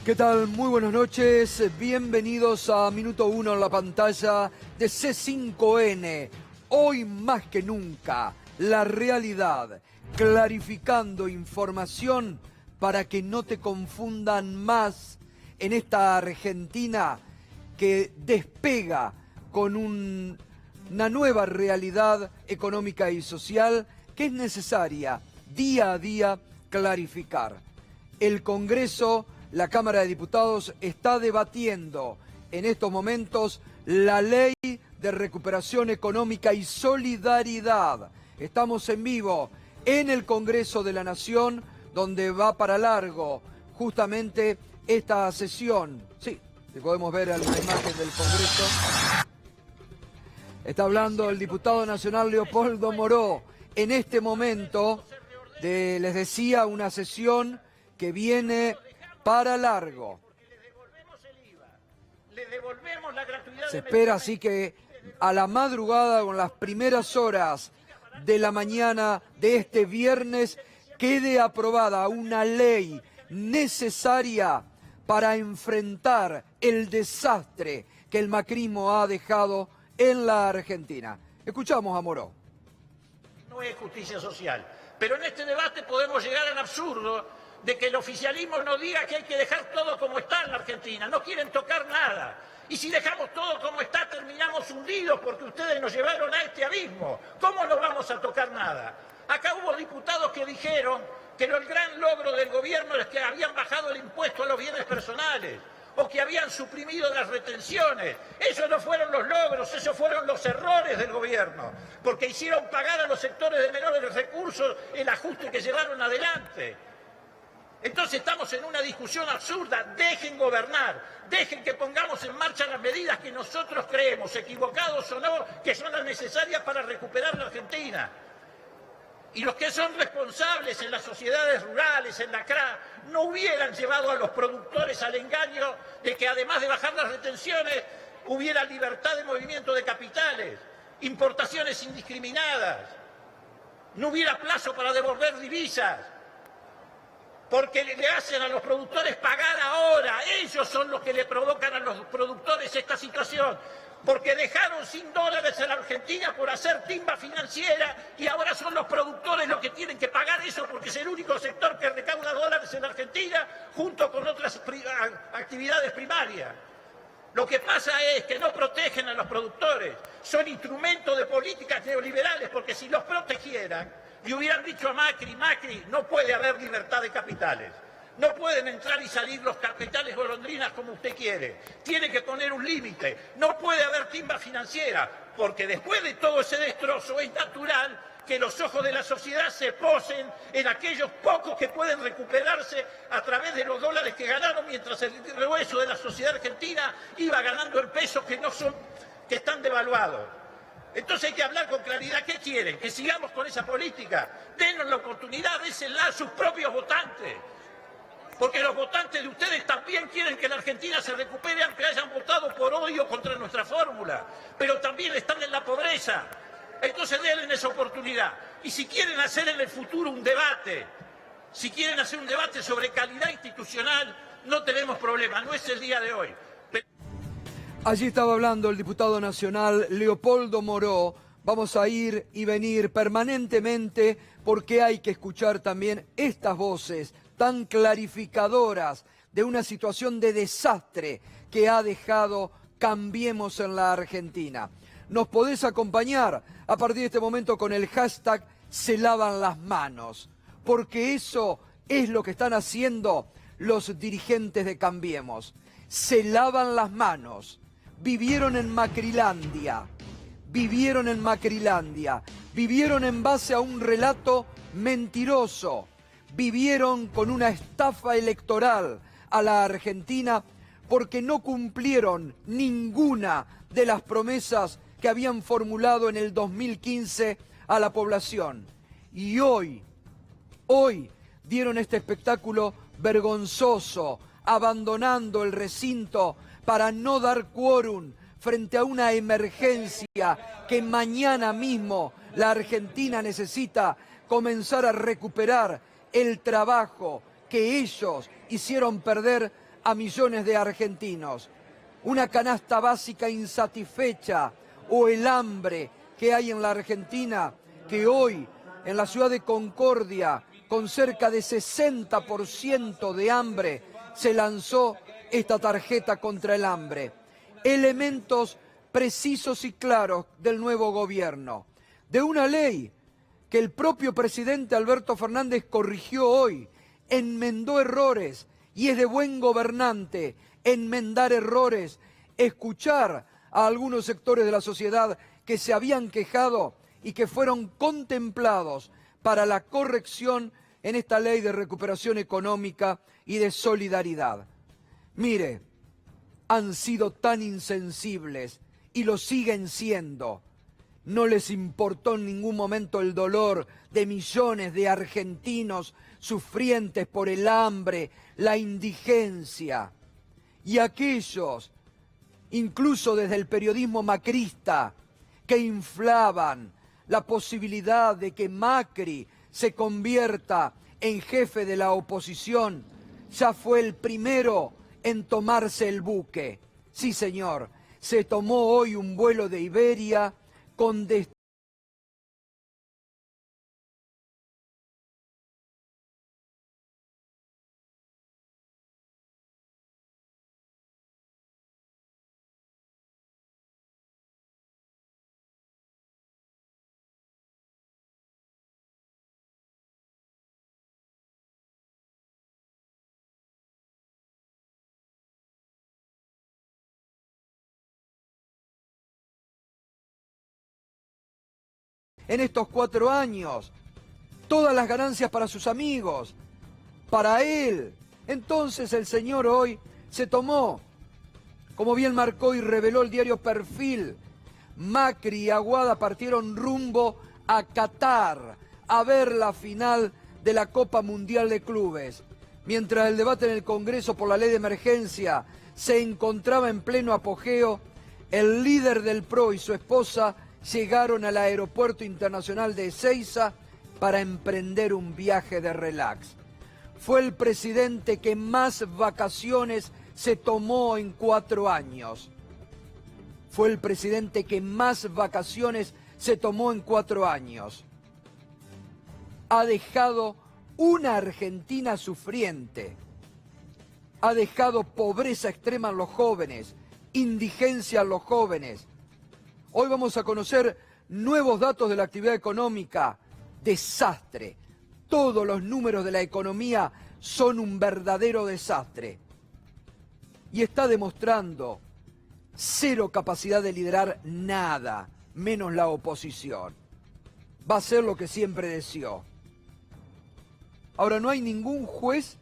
¿Qué tal? Muy buenas noches. Bienvenidos a Minuto 1 en la pantalla de C5N. Hoy más que nunca, la realidad, clarificando información para que no te confundan más en esta Argentina que despega con una nueva realidad económica y social que es necesaria día a día clarificar. El Congreso, la Cámara de Diputados, está debatiendo en estos momentos la Ley de Recuperación Económica y Solidaridad. Estamos en vivo en el Congreso de la Nación, donde va para largo justamente esta sesión. Sí, podemos ver la imagen del Congreso. Está hablando el diputado nacional Leopoldo Moró. En este momento, les decía, una sesión que viene para largo. Se espera así que a la madrugada, con las primeras horas de la mañana de este viernes, quede aprobada una ley necesaria para enfrentar el desastre que el macrismo ha dejado en la Argentina. Escuchamos a Moró. No es justicia social, pero en este debate podemos llegar al absurdo de que el oficialismo nos diga que hay que dejar todo como está en la Argentina. No quieren tocar nada. Y si dejamos todo como está, terminamos hundidos porque ustedes nos llevaron a este abismo. ¿Cómo no vamos a tocar nada? Acá hubo diputados que dijeron que el gran logro del gobierno es que habían bajado el impuesto a los bienes personales o que habían suprimido las retenciones. Esos no fueron los logros, esos fueron los errores del gobierno, porque hicieron pagar a los sectores de menores recursos el ajuste que llevaron adelante. Entonces estamos en una discusión absurda. Dejen gobernar, dejen que pongamos en marcha las medidas que nosotros creemos, equivocados o no, que son las necesarias para recuperar la Argentina. Y los que son responsables en las sociedades rurales, en la CRA, no hubieran llevado a los productores al engaño de que además de bajar las retenciones, hubiera libertad de movimiento de capitales, importaciones indiscriminadas, no hubiera plazo para devolver divisas, porque le hacen a los productores pagar ahora. Ellos son los que le provocan a los productores esta situación, porque dejaron sin dólares a la Argentina por hacer timba financiera y ahora son los productores los que tienen que pagar eso porque es el único sector que recauda dólares en la Argentina junto con otras actividades primarias. Lo que pasa es que no protegen a los productores, son instrumentos de políticas neoliberales, porque si los protegieran y hubieran dicho a Macri, no puede haber libertad de capitales. No pueden entrar y salir los capitales golondrinas como usted quiere. Tiene que poner un límite. No puede haber timba financiera, porque después de todo ese destrozo es natural que los ojos de la sociedad se posen en aquellos pocos que pueden recuperarse a través de los dólares que ganaron, mientras el grueso de la sociedad argentina iba ganando el peso que están devaluados. Entonces hay que hablar con claridad. ¿Qué quieren? ¿Que sigamos con esa política? Denos la oportunidad, désela a sus propios votantes. Porque los votantes de ustedes también quieren que la Argentina se recupere, aunque hayan votado por odio contra nuestra fórmula. Pero también están en la pobreza. Entonces denle esa oportunidad. Y si quieren hacer en el futuro un debate, si quieren hacer un debate sobre calidad institucional, no tenemos problema. No es el día de hoy. Allí estaba hablando el diputado nacional Leopoldo Moró. Vamos a ir y venir permanentemente porque hay que escuchar también estas voces tan clarificadoras de una situación de desastre que ha dejado Cambiemos en la Argentina. Nos podés acompañar a partir de este momento con el hashtag Se Lavan las Manos, porque eso es lo que están haciendo los dirigentes de Cambiemos. Se lavan las manos. Vivieron en Macrilandia, vivieron en base a un relato mentiroso, vivieron con una estafa electoral a la Argentina porque no cumplieron ninguna de las promesas que habían formulado en el 2015 a la población. Y hoy dieron este espectáculo vergonzoso, abandonando el recinto para no dar quórum frente a una emergencia que mañana mismo la Argentina necesita comenzar a recuperar el trabajo que ellos hicieron perder a millones de argentinos. Una canasta básica insatisfecha o el hambre que hay en la Argentina, que hoy en la ciudad de Concordia, con cerca de 60% de hambre, se lanzó esta tarjeta contra el hambre. Elementos precisos y claros del nuevo gobierno, de una ley que el propio presidente Alberto Fernández corrigió hoy, enmendó errores, y es de buen gobernante enmendar errores, escuchar a algunos sectores de la sociedad que se habían quejado y que fueron contemplados para la corrección en esta ley de recuperación económica y de solidaridad. Mire, han sido tan insensibles y lo siguen siendo. No les importó en ningún momento el dolor de millones de argentinos sufrientes por el hambre, la indigencia. Y aquellos, incluso desde el periodismo macrista, que inflaban la posibilidad de que Macri se convierta en jefe de la oposición, ya fue el primero en tomarse el buque. Sí, señor, se tomó hoy un vuelo de Iberia con destino. En estos 4 años, todas las ganancias para sus amigos, para él. Entonces el señor hoy se tomó, como bien marcó y reveló el diario Perfil, Macri y Aguada partieron rumbo a Qatar a ver la final de la Copa Mundial de Clubes. Mientras el debate en el Congreso por la ley de emergencia se encontraba en pleno apogeo, el líder del PRO y su esposa llegaron al Aeropuerto Internacional de Ezeiza para emprender un viaje de relax. Fue el presidente que más vacaciones se tomó en 4 años. Fue el presidente que más vacaciones se tomó en 4 años. Ha dejado una Argentina sufriente. Ha dejado pobreza extrema en los jóvenes, indigencia en los jóvenes. Hoy vamos a conocer nuevos datos de la actividad económica. Desastre. Todos los números de la economía son un verdadero desastre. Y está demostrando cero capacidad de liderar nada, menos la oposición. Va a ser lo que siempre deseó. Ahora, no hay ningún juez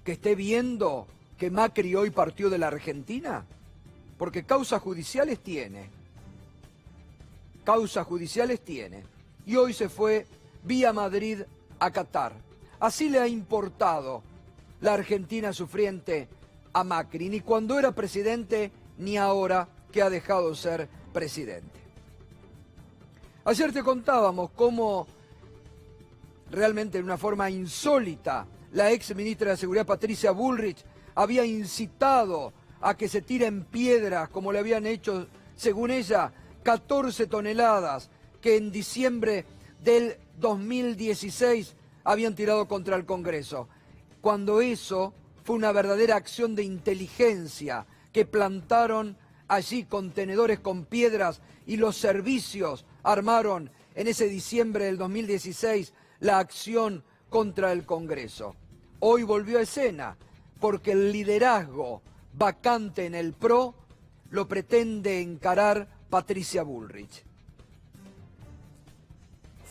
que esté viendo que Macri hoy partió de la Argentina, porque causas judiciales tiene. Causas judiciales tiene. Y hoy se fue vía Madrid a Qatar. Así le ha importado la Argentina sufriente a Macri, ni cuando era presidente, ni ahora que ha dejado de ser presidente. Ayer te contábamos cómo realmente de una forma insólita la ex ministra de Seguridad Patricia Bullrich había incitado a que se tiren piedras como le habían hecho, según ella, 14 toneladas que en diciembre del 2016 habían tirado contra el Congreso, cuando eso fue una verdadera acción de inteligencia, que plantaron allí contenedores con piedras y los servicios armaron en ese diciembre del 2016 la acción contra el Congreso. Hoy volvió a escena porque el liderazgo vacante en el PRO lo pretende encarar Patricia Bullrich.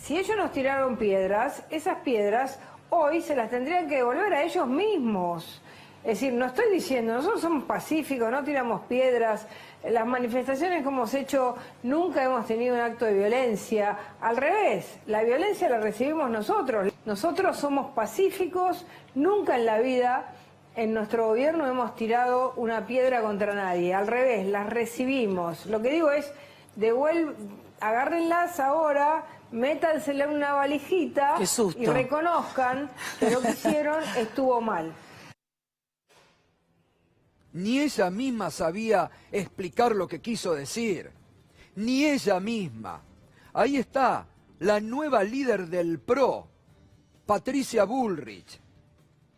Si ellos nos tiraron piedras, esas piedras hoy se las tendrían que devolver a ellos mismos. Es decir, no estoy diciendo, nosotros somos pacíficos, no tiramos piedras, las manifestaciones que hemos hecho nunca hemos tenido un acto de violencia. Al revés, la violencia la recibimos nosotros. Nosotros somos pacíficos, nunca en la vida en nuestro gobierno hemos tirado una piedra contra nadie. Al revés, las recibimos. Lo que digo es, agárrenlas ahora, métansela en una valijita y reconozcan que lo que hicieron estuvo mal. Ni ella misma sabía explicar lo que quiso decir. Ni ella misma. Ahí está, la nueva líder del PRO, Patricia Bullrich.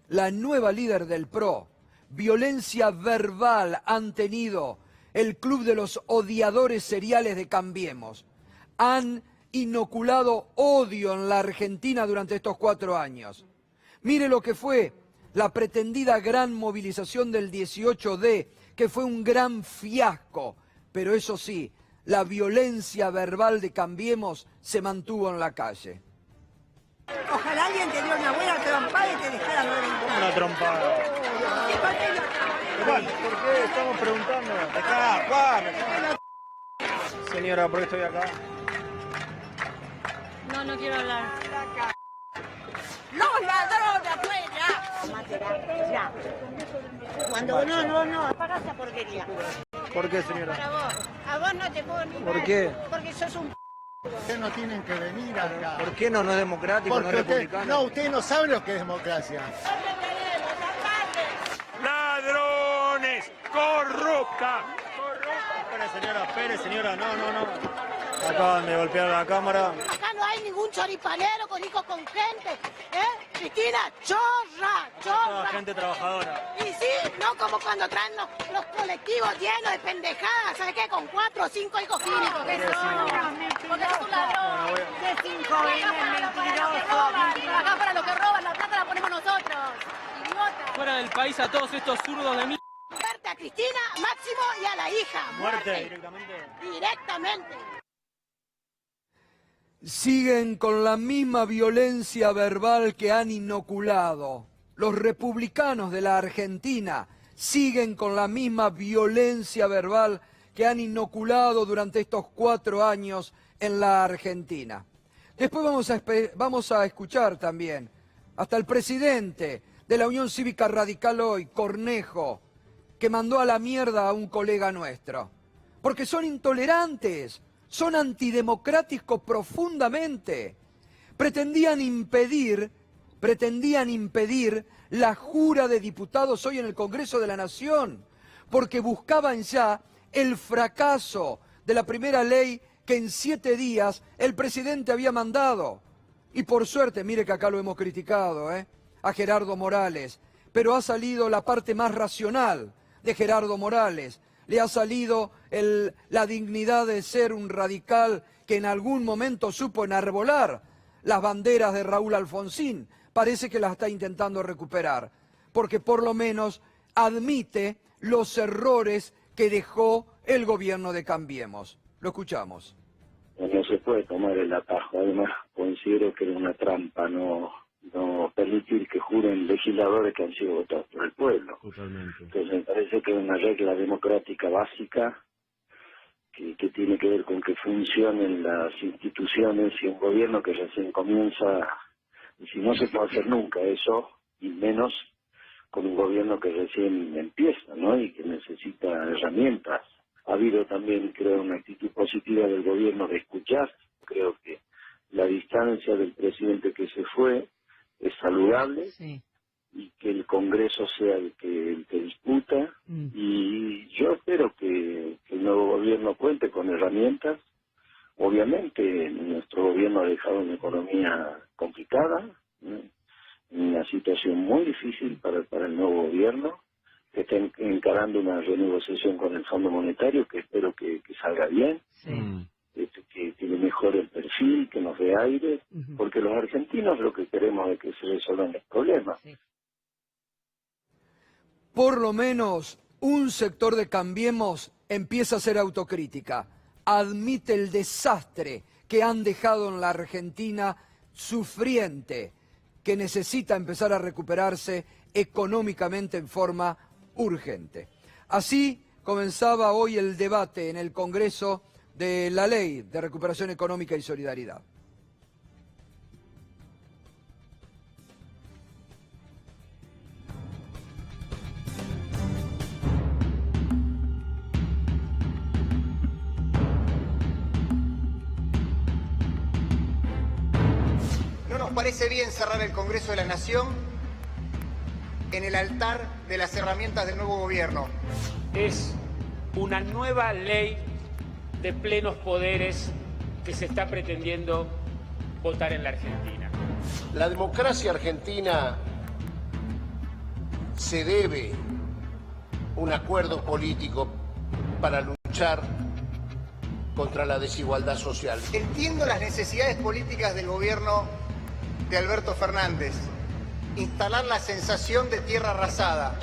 La nueva líder del PRO. Violencia verbal han tenido el club de los odiadores seriales de Cambiemos. Han inoculado odio en la Argentina durante estos 4 años. Mire lo que fue la pretendida gran movilización del 18D, que fue un gran fiasco. Pero eso sí, la violencia verbal de Cambiemos se mantuvo en la calle. Ojalá alguien te diera una buena trompada y te dejara reventar. Una trompada. ¿Cuál? ¿Por qué estamos preguntando? Acá, Juan. Señora, ¿por qué estoy acá? No quiero hablar. ¡Los ladrones afuera! Ya. Cuando no, apaga esa porquería. ¿Por qué, señora? Para vos. A vos no te puedo ni ¿Por ver, qué? Porque sos un Ustedes no tienen que venir acá. ¿Por qué no es democrático, no es republicano? Ustedes no saben lo que es democracia. ¡Ladrones! ¡Corrupta! Espere, señora, no. Acaban de golpear la cámara. Acá no hay ningún choripanero con hijos con gente, ¿eh? Cristina, chorra. Toda gente trabajadora. Y sí, no como cuando traen los colectivos llenos de pendejadas, ¿sabes qué? Con 4 o 5 hijos clínicos. Porque es un ladrón. De 5 mentiroso. Acá para los que roban la plata la ponemos nosotros. Idiota. Fuera del país a todos estos zurdos de mí. Muerte a Cristina, Máximo y a la hija. Muerte directamente. Directamente. Siguen con la misma violencia verbal que han inoculado. Los republicanos de la Argentina siguen con la misma violencia verbal que han inoculado durante estos 4 años en la Argentina. Después vamos a escuchar también hasta el presidente de la Unión Cívica Radical Hoy, Cornejo, que mandó a la mierda a un colega nuestro. Porque son intolerantes. Son antidemocráticos profundamente. Pretendían impedir la jura de diputados hoy en el Congreso de la Nación, porque buscaban ya el fracaso de la primera ley que en 7 días el presidente había mandado. Y por suerte, mire que acá lo hemos criticado, a Gerardo Morales, pero ha salido la parte más racional de Gerardo Morales. Le ha salido la dignidad de ser un radical que en algún momento supo enarbolar las banderas de Raúl Alfonsín. Parece que las está intentando recuperar, porque por lo menos admite los errores que dejó el gobierno de Cambiemos. Lo escuchamos. No se puede tomar el atajo. Además, considero que es una trampa no permitir que juren legisladores que han sido votados por el pueblo. Totalmente. Entonces me parece que es una regla democrática básica que tiene que ver con que funcionen las instituciones y un gobierno que recién comienza, y si no se puede hacer nunca eso, y menos con un gobierno que recién empieza, ¿no? Y que necesita herramientas. Ha habido también, creo, una actitud positiva del gobierno de escuchar. Creo que la distancia del presidente que se fue es saludable, sí, y que el Congreso sea el que discuta, y yo espero que el nuevo gobierno cuente con herramientas. Obviamente nuestro gobierno ha dejado una economía complicada, una situación muy difícil para el nuevo gobierno, que está encarando una renegociación con el Fondo Monetario que espero que salga bien. Sí. Que tiene mejor el perfil, que nos dé aire, porque los argentinos lo que queremos es que se resuelvan los problemas. Sí. Por lo menos un sector de Cambiemos empieza a hacer autocrítica, admite el desastre que han dejado en la Argentina sufriente, que necesita empezar a recuperarse económicamente en forma urgente. Así comenzaba hoy el debate en el Congreso de la Ley de Recuperación Económica y Solidaridad. ¿No nos parece bien cerrar el Congreso de la Nación en el altar de las herramientas del nuevo gobierno. Es una nueva ley de plenos poderes que se está pretendiendo votar en la Argentina. La democracia argentina se debe un acuerdo político para luchar contra la desigualdad social. Entiendo las necesidades políticas del gobierno de Alberto Fernández, instalar la sensación de tierra arrasada,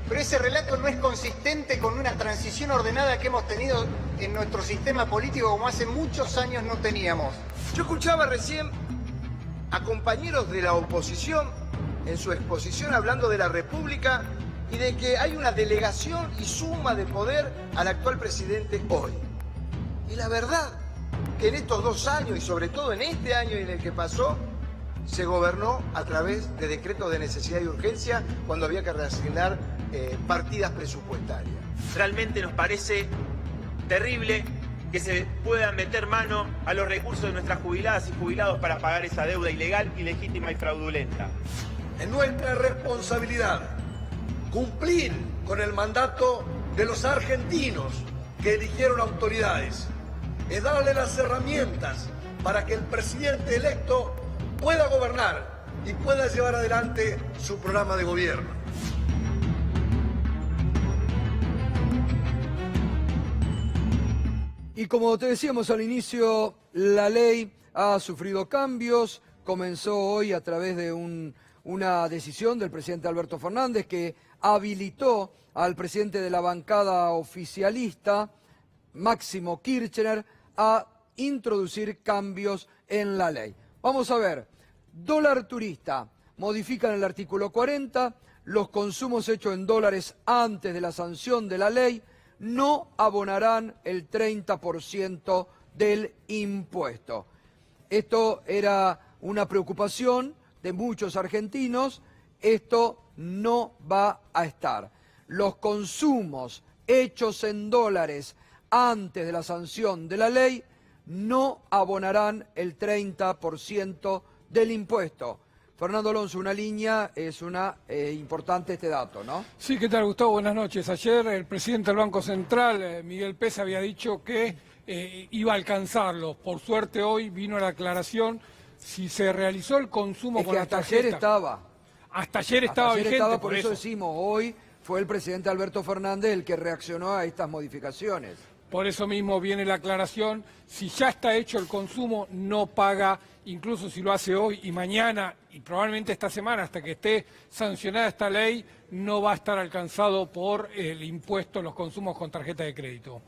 pero ese relato no es consistente con una transición ordenada que hemos tenido en nuestro sistema político como hace muchos años no teníamos. Yo escuchaba recién a compañeros de la oposición en su exposición hablando de la República y de que hay una delegación y suma de poder al actual presidente hoy. Y la verdad que en estos 2 años y sobre todo en este año en el que pasó, se gobernó a través de decretos de necesidad y urgencia cuando había que reasignar partidas presupuestarias. Realmente nos parece terrible que se pueda meter mano a los recursos de nuestras jubiladas y jubilados para pagar esa deuda ilegal, ilegítima y fraudulenta. Es nuestra responsabilidad cumplir con el mandato de los argentinos que eligieron autoridades. Es darle las herramientas para que el presidente electo pueda gobernar y pueda llevar adelante su programa de gobierno. Y como te decíamos al inicio, la ley ha sufrido cambios. Comenzó hoy a través de una decisión del presidente Alberto Fernández que habilitó al presidente de la bancada oficialista, Máximo Kirchner, a introducir cambios en la ley. Vamos a ver, dólar turista, modifican el artículo 40, los consumos hechos en dólares antes de la sanción de la ley no abonarán el 30% del impuesto. Esto era una preocupación de muchos argentinos, esto no va a estar. Los consumos hechos en dólares antes de la sanción de la ley no abonarán el 30% del impuesto. Fernando Alonso, una línea, es importante este dato, ¿no? Sí, ¿qué tal, Gustavo? Buenas noches. Ayer el presidente del Banco Central, Miguel Pes, había dicho que iba a alcanzarlos. Por suerte hoy vino la aclaración, si se realizó el consumo con la tarjeta. Hasta ayer estaba. Hasta ayer estaba vigente. Por eso decimos, hoy fue el presidente Alberto Fernández el que reaccionó a estas modificaciones. Por eso mismo viene la aclaración, si ya está hecho el consumo, no paga, incluso si lo hace hoy y mañana, y probablemente esta semana, hasta que esté sancionada esta ley, no va a estar alcanzado por el impuesto a los consumos con tarjeta de crédito.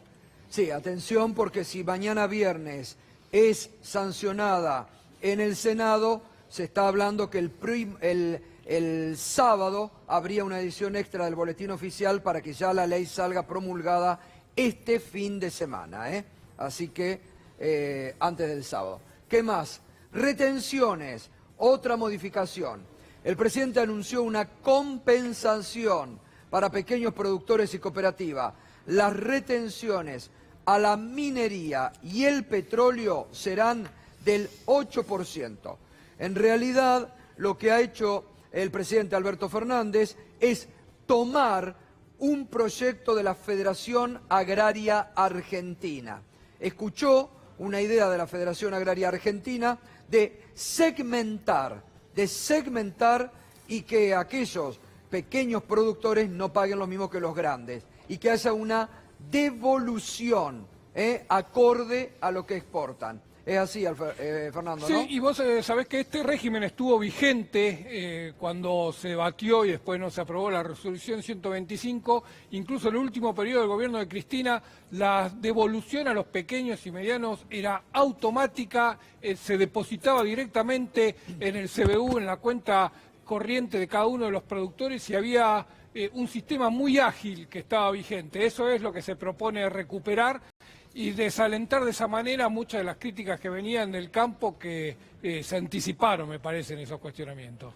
Sí, atención, porque si mañana viernes es sancionada en el Senado, se está hablando que el sábado habría una edición extra del Boletín Oficial para que ya la ley salga promulgada este fin de semana, Así que antes del sábado. ¿Qué más? Retenciones, otra modificación. El presidente anunció una compensación para pequeños productores y cooperativas. Las retenciones a la minería y el petróleo serán del 8%. En realidad, lo que ha hecho el presidente Alberto Fernández es tomar un proyecto de la Federación Agraria Argentina. Escuchó una idea de la Federación Agraria Argentina de segmentar y que aquellos pequeños productores no paguen lo mismo que los grandes y que haya una devolución acorde a lo que exportan. Es así, Fernando, ¿no? Sí, y vos sabés que este régimen estuvo vigente cuando se debatió y después no se aprobó la resolución 125. Incluso en el último periodo del gobierno de Cristina, la devolución a los pequeños y medianos era automática, se depositaba directamente en el CBU, en la cuenta corriente de cada uno de los productores, y había un sistema muy ágil que estaba vigente. Eso es lo que se propone recuperar y desalentar de esa manera muchas de las críticas que venían del campo que se anticiparon, me parece, en esos cuestionamientos.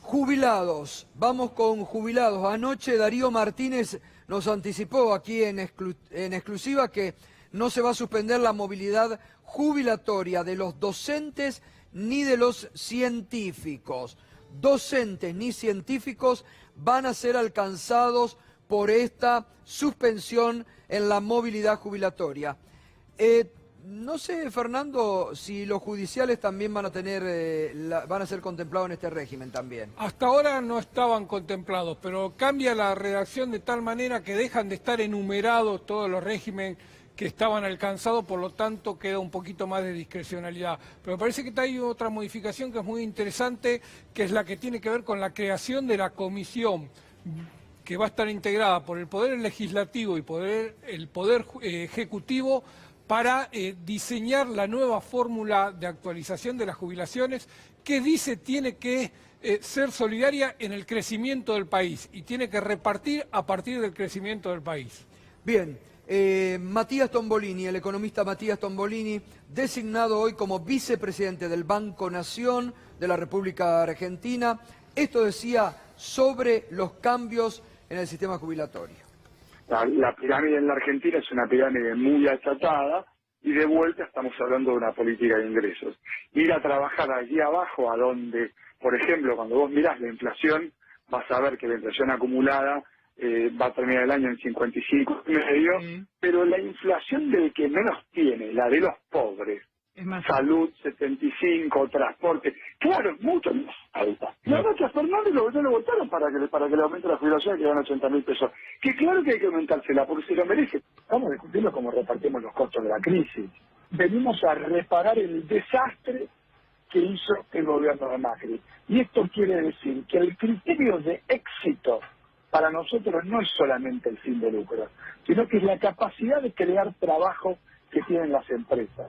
Jubilados, vamos con jubilados. Anoche Darío Martínez nos anticipó aquí en exclusiva que no se va a suspender la movilidad jubilatoria de los docentes ni de los científicos. Docentes ni científicos van a ser alcanzados por esta suspensión en la movilidad jubilatoria. No sé, Fernando, si los judiciales también van a van a ser contemplados en este régimen también. Hasta ahora no estaban contemplados, pero cambia la redacción de tal manera que dejan de estar enumerados todos los regímenes que estaban alcanzados, por lo tanto queda un poquito más de discrecionalidad. Pero me parece que hay otra modificación que es muy interesante, que es la que tiene que ver con la creación de la comisión, que va a estar integrada por el Poder Legislativo y el Poder Ejecutivo, para diseñar la nueva fórmula de actualización de las jubilaciones, que dice tiene que ser solidaria en el crecimiento del país y tiene que repartir a partir del crecimiento del país. Bien, Matías Tombolini, el economista Matías Tombolini, designado hoy como vicepresidente del Banco Nación de la República Argentina, esto decía sobre los cambios en el sistema jubilatorio. La pirámide en la Argentina es una pirámide muy achatada y de vuelta estamos hablando de una política de ingresos. Ir a trabajar allí abajo, a donde, por ejemplo, cuando vos mirás la inflación, vas a ver que la inflación acumulada va a terminar el año en 55,5, pero la inflación del que menos tiene, la de los pobres, salud 75, transporte, claro, es mucho más alta. La noche a Fernández no lo votaron para que le aumente la jubilación, que ganan 80.000 pesos. Que claro que hay que aumentársela, porque se lo merece. Estamos discutiendo cómo repartimos los costos de la crisis. Venimos a reparar el desastre que hizo el gobierno de Macri. Y esto quiere decir que el criterio de éxito para nosotros no es solamente el fin de lucro, sino que es la capacidad de crear trabajo que tienen las empresas.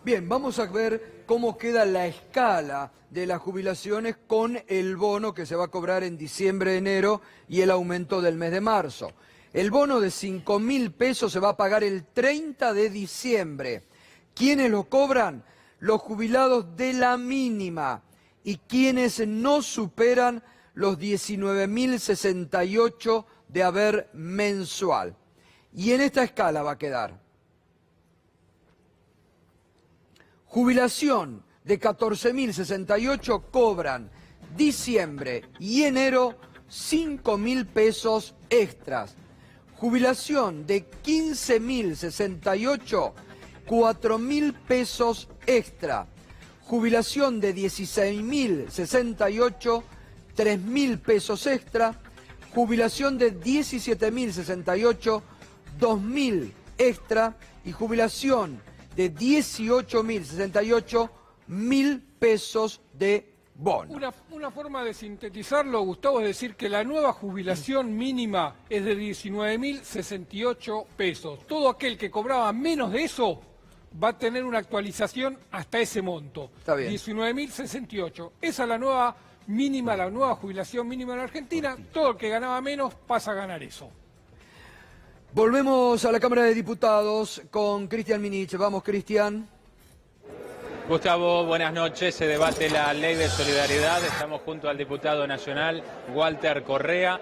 Bien, vamos a ver cómo queda la escala de las jubilaciones con el bono que se va a cobrar en diciembre, enero y el aumento del mes de marzo. El bono de 5.000 pesos se va a pagar el 30 de diciembre. ¿Quiénes lo cobran? Los jubilados de la mínima y quienes no superan los 19.068 de haber mensual. Y en esta escala va a quedar jubilación de 14.068 cobran diciembre y enero 5.000 pesos extras. Jubilación de 15.068, 4.000 pesos extra. Jubilación de 16.068, 3.000 pesos extra. Jubilación de 17.068, 2.000 extra. Y jubilación de 18.068, 1.000 pesos de bono. Una forma de sintetizarlo, Gustavo, es decir que la nueva jubilación mínima es de 19.068 pesos. Todo aquel que cobraba menos de eso va a tener una actualización hasta ese monto. Está bien. 19.068. Esa es la nueva mínima, la nueva jubilación mínima en Argentina. Todo el que ganaba menos pasa a ganar eso. Volvemos a la Cámara de Diputados con Cristian Minich. Vamos, Cristian. Gustavo, buenas noches. Se debate la ley de solidaridad. Estamos junto al diputado nacional Walter Correa.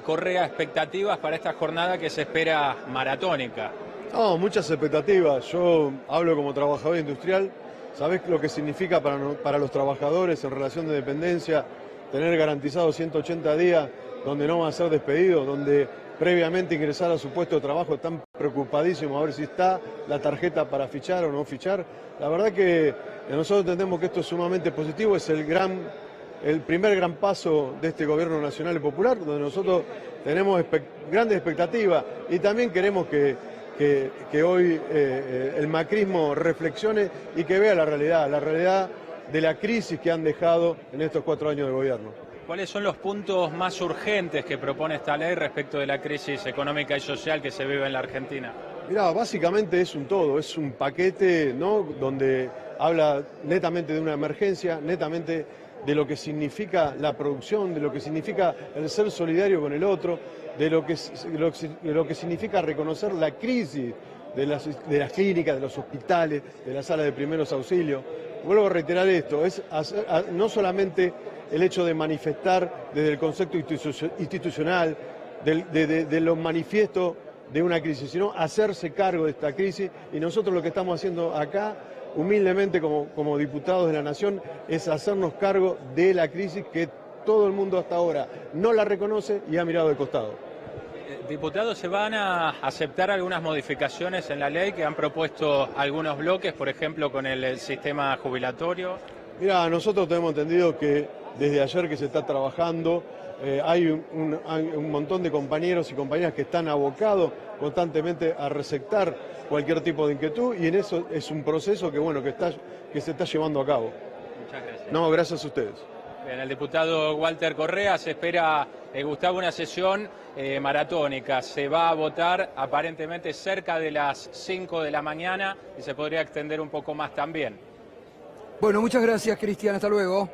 Correa, expectativas para esta jornada que se espera maratónica. No, muchas expectativas. Yo hablo como trabajador industrial. ¿Sabés lo que significa para los trabajadores en relación de dependencia tener garantizado 180 días donde no van a ser despedidos, donde previamente ingresar a su puesto de trabajo están preocupadísimos a ver si está la tarjeta para fichar o no fichar? La verdad que nosotros entendemos que esto es sumamente positivo, es el primer gran paso de este gobierno nacional y popular, donde nosotros tenemos grandes expectativas y también queremos que hoy el macrismo reflexione y que vea la realidad de la crisis que han dejado en estos 4 años de gobierno. ¿Cuáles son los puntos más urgentes que propone esta ley respecto de la crisis económica y social que se vive en la Argentina? Mirá, básicamente es un todo, es un paquete, ¿no?, donde habla netamente de una emergencia, netamente de lo que significa la producción, de lo que significa el ser solidario con el otro, de lo que significa reconocer la crisis de las clínicas, de los hospitales, de las salas de primeros auxilios. Vuelvo a reiterar esto, es no solamente el hecho de manifestar desde el concepto institucional, de los manifiestos de una crisis, sino hacerse cargo de esta crisis, y nosotros lo que estamos haciendo acá humildemente como diputados de la Nación es hacernos cargo de la crisis que todo el mundo hasta ahora no la reconoce y ha mirado de costado. Diputados, ¿se van a aceptar algunas modificaciones en la ley que han propuesto algunos bloques, por ejemplo, con el sistema jubilatorio? Mira, nosotros tenemos entendido que desde ayer que se está trabajando, hay un montón de compañeros y compañeras que están abocados constantemente a receptar cualquier tipo de inquietud y en eso es un proceso que se está llevando a cabo. Muchas gracias. No, gracias a ustedes. Bien, el diputado Walter Correa, se espera, Gustavo, una sesión maratónica. Se va a votar aparentemente cerca de las 5 de la mañana y se podría extender un poco más también. Bueno, muchas gracias, Cristian. Hasta luego.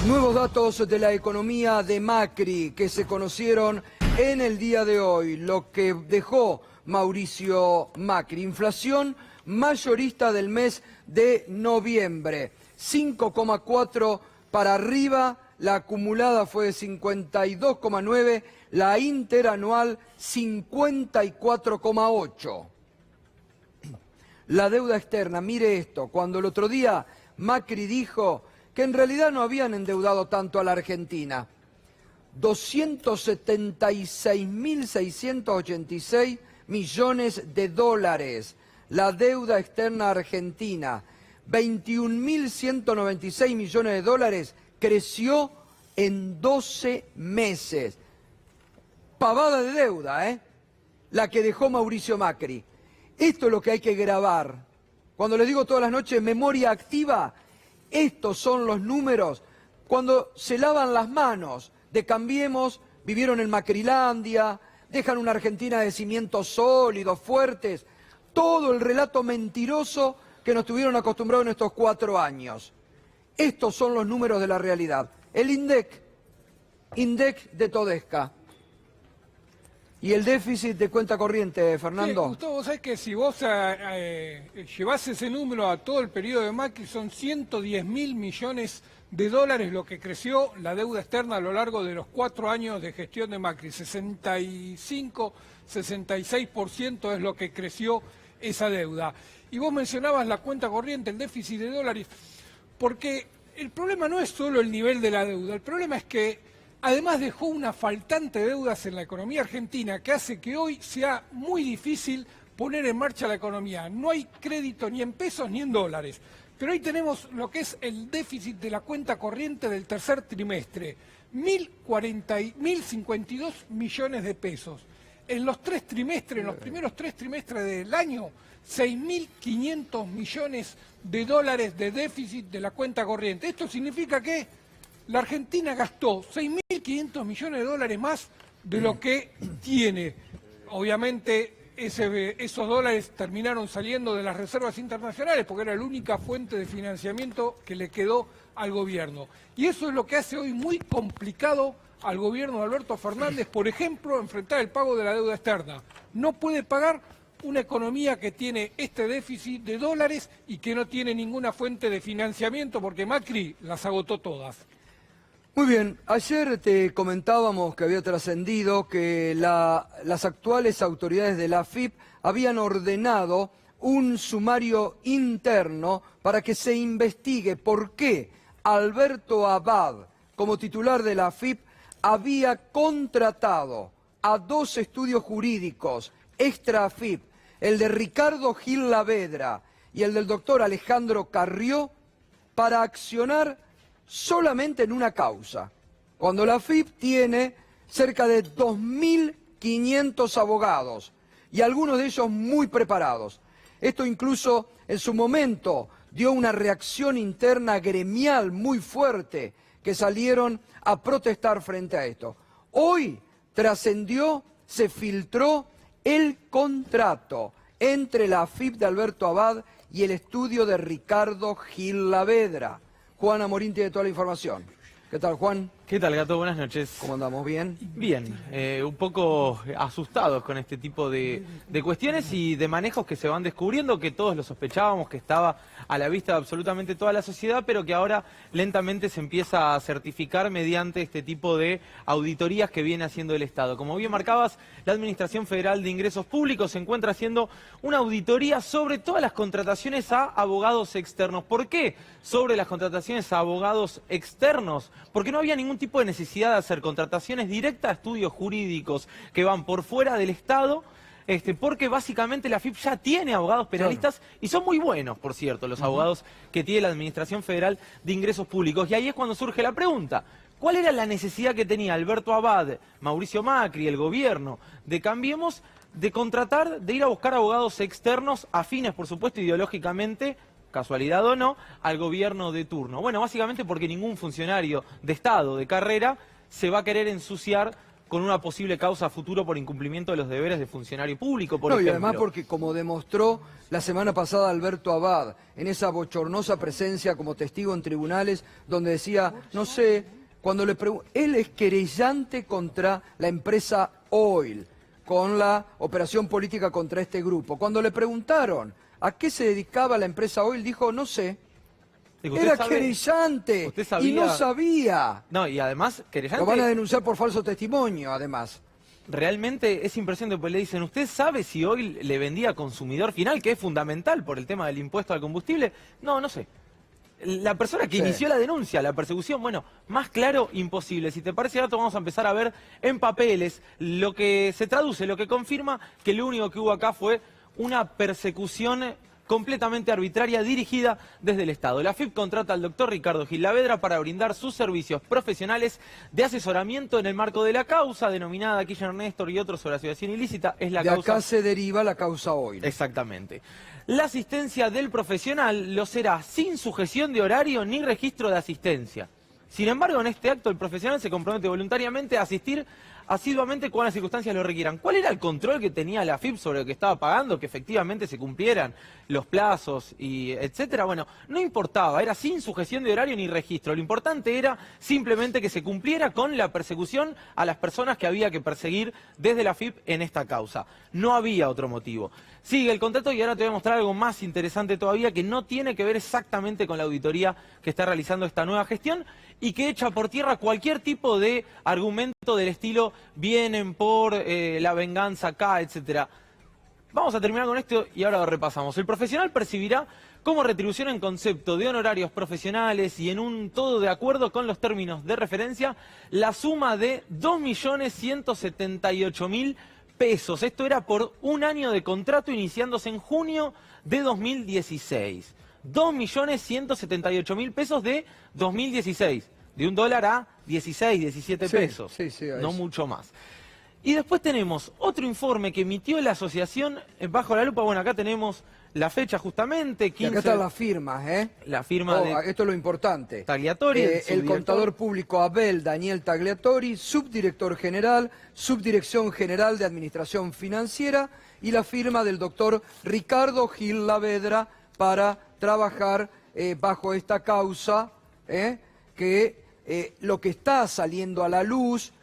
Nuevos datos de la economía de Macri que se conocieron en el día de hoy. Lo que dejó Mauricio Macri. Inflación mayorista del mes de noviembre. 5,4 para arriba. La acumulada fue de 52,9. La interanual 54,8. La deuda externa, mire esto. Cuando el otro día Macri dijo que en realidad no habían endeudado tanto a la Argentina. 276.686 millones de dólares. La deuda externa argentina, 21.196 millones de dólares, creció en 12 meses. Pavada de deuda, la que dejó Mauricio Macri. Esto es lo que hay que grabar. Cuando les digo todas las noches, memoria activa, estos son los números. Cuando se lavan las manos de Cambiemos, vivieron en Macrilandia, dejan una Argentina de cimientos sólidos, fuertes, todo el relato mentiroso que nos tuvieron acostumbrados en estos 4 años. Estos son los números de la realidad. El INDEC de Todesca. ¿Y el déficit de cuenta corriente, Fernando? Sí, Gustavo, ¿sabés que si vos llevás ese número a todo el periodo de Macri, son 110.000 millones de dólares lo que creció la deuda externa a lo largo de los 4 años de gestión de Macri? 66% es lo que creció esa deuda. Y vos mencionabas la cuenta corriente, el déficit de dólares, porque el problema no es solo el nivel de la deuda, el problema es que además dejó una faltante de deudas en la economía argentina que hace que hoy sea muy difícil poner en marcha la economía. No hay crédito ni en pesos ni en dólares. Pero hoy tenemos lo que es el déficit de la cuenta corriente del tercer trimestre, 1.052 millones de pesos. En los primeros 3 trimestres del año, 6.500 millones de dólares de déficit de la cuenta corriente. Esto significa que la Argentina gastó 6.500 millones de dólares más de lo que tiene. Obviamente esos dólares terminaron saliendo de las reservas internacionales porque era la única fuente de financiamiento que le quedó al gobierno. Y eso es lo que hace hoy muy complicado al gobierno de Alberto Fernández, por ejemplo, enfrentar el pago de la deuda externa. No puede pagar una economía que tiene este déficit de dólares y que no tiene ninguna fuente de financiamiento porque Macri las agotó todas. Muy bien, ayer te comentábamos que había trascendido que las actuales autoridades de la AFIP habían ordenado un sumario interno para que se investigue por qué Alberto Abad, como titular de la AFIP, había contratado a 2 estudios jurídicos extra AFIP, el de Ricardo Gil Lavedra y el del doctor Alejandro Carrió, para accionar solamente en una causa, cuando la AFIP tiene cerca de 2.500 abogados y algunos de ellos muy preparados. Esto incluso en su momento dio una reacción interna gremial muy fuerte, que salieron a protestar frente a esto. Hoy trascendió, se filtró el contrato entre la AFIP de Alberto Abad y el estudio de Ricardo Gil Lavedra. Juan Amorín tiene toda la información. ¿Qué tal, Juan? ¿Qué tal, Gato? Buenas noches. ¿Cómo andamos? ¿Bien? Bien, un poco asustados con este tipo de cuestiones y de manejos que se van descubriendo, que todos lo sospechábamos, que estaba a la vista de absolutamente toda la sociedad, pero que ahora lentamente se empieza a certificar mediante este tipo de auditorías que viene haciendo el Estado. Como bien marcabas, la Administración Federal de Ingresos Públicos se encuentra haciendo una auditoría sobre todas las contrataciones a abogados externos. ¿Por qué sobre las contrataciones a abogados externos? Porque no había ningún tipo de necesidad de hacer contrataciones directas a estudios jurídicos que van por fuera del Estado, porque básicamente la AFIP ya tiene abogados penalistas y son muy buenos, por cierto, los abogados que tiene la Administración Federal de Ingresos Públicos. Y ahí es cuando surge la pregunta: ¿cuál era la necesidad que tenía Alberto Abad, Mauricio Macri, el gobierno de Cambiemos, de contratar, de ir a buscar abogados externos afines, por supuesto, ideológicamente, casualidad o no, al gobierno de turno? Bueno, básicamente porque ningún funcionario de Estado, de carrera, se va a querer ensuciar con una posible causa a futuro por incumplimiento de los deberes de funcionario público, por ejemplo. Y además porque, como demostró la semana pasada Alberto Abad, en esa bochornosa presencia como testigo en tribunales, donde decía, no sé, cuando le él es querellante contra la empresa Oil, con la operación política contra este grupo. Cuando le preguntaron ¿a qué se dedicaba la empresa Oil? Dijo, no sé. Era querellante y no sabía. No, y además, querellante... Lo van a denunciar por falso testimonio, además. Realmente es impresionante, porque le dicen, ¿usted sabe si Oil le vendía a consumidor final, que es fundamental por el tema del impuesto al combustible? No, no sé. La persona que inició la denuncia, la persecución, bueno, más claro, imposible. Si te parece, Gato, vamos a empezar a ver en papeles lo que se traduce, lo que confirma que lo único que hubo acá fue una persecución completamente arbitraria dirigida desde el Estado. La AFIP contrata al doctor Ricardo Gilavedra para brindar sus servicios profesionales de asesoramiento en el marco de la causa denominada Kirchner Néstor y otros sobre asociación ilícita. Es la causa... acá se deriva la causa Oil. Exactamente. La asistencia del profesional lo será sin sujeción de horario ni registro de asistencia. Sin embargo, en este acto el profesional se compromete voluntariamente a asistir asiduamente cuando las circunstancias lo requieran. ¿Cuál era el control que tenía la AFIP sobre lo que estaba pagando, que efectivamente se cumplieran los plazos y etcétera? Bueno, no importaba, era sin sujeción de horario ni registro. Lo importante era simplemente que se cumpliera con la persecución a las personas que había que perseguir desde la AFIP en esta causa. No había otro motivo. Sigue el contrato y ahora te voy a mostrar algo más interesante todavía, que no tiene que ver exactamente con la auditoría que está realizando esta nueva gestión y que echa por tierra cualquier tipo de argumento del estilo vienen por la venganza acá, etcétera. Vamos a terminar con esto y ahora lo repasamos. El profesional percibirá como retribución en concepto de honorarios profesionales y en un todo de acuerdo con los términos de referencia la suma de 2.178.000 pesos. Esto era por un año de contrato iniciándose en junio de 2016. 2.178.000 pesos de 2016. De $1 a 16, 17 pesos. No mucho más. Y después tenemos otro informe que emitió la asociación Bajo la Lupa. Bueno, acá tenemos la fecha justamente. 15... Y acá están las firmas, ¿eh? La firma de... Esto es lo importante. Tagliatori. El contador público Abel Daniel Tagliatori, subdirector general, Subdirección General de Administración Financiera, y la firma del doctor Ricardo Gilavedra para trabajar bajo esta causa, que lo que está saliendo a la luz.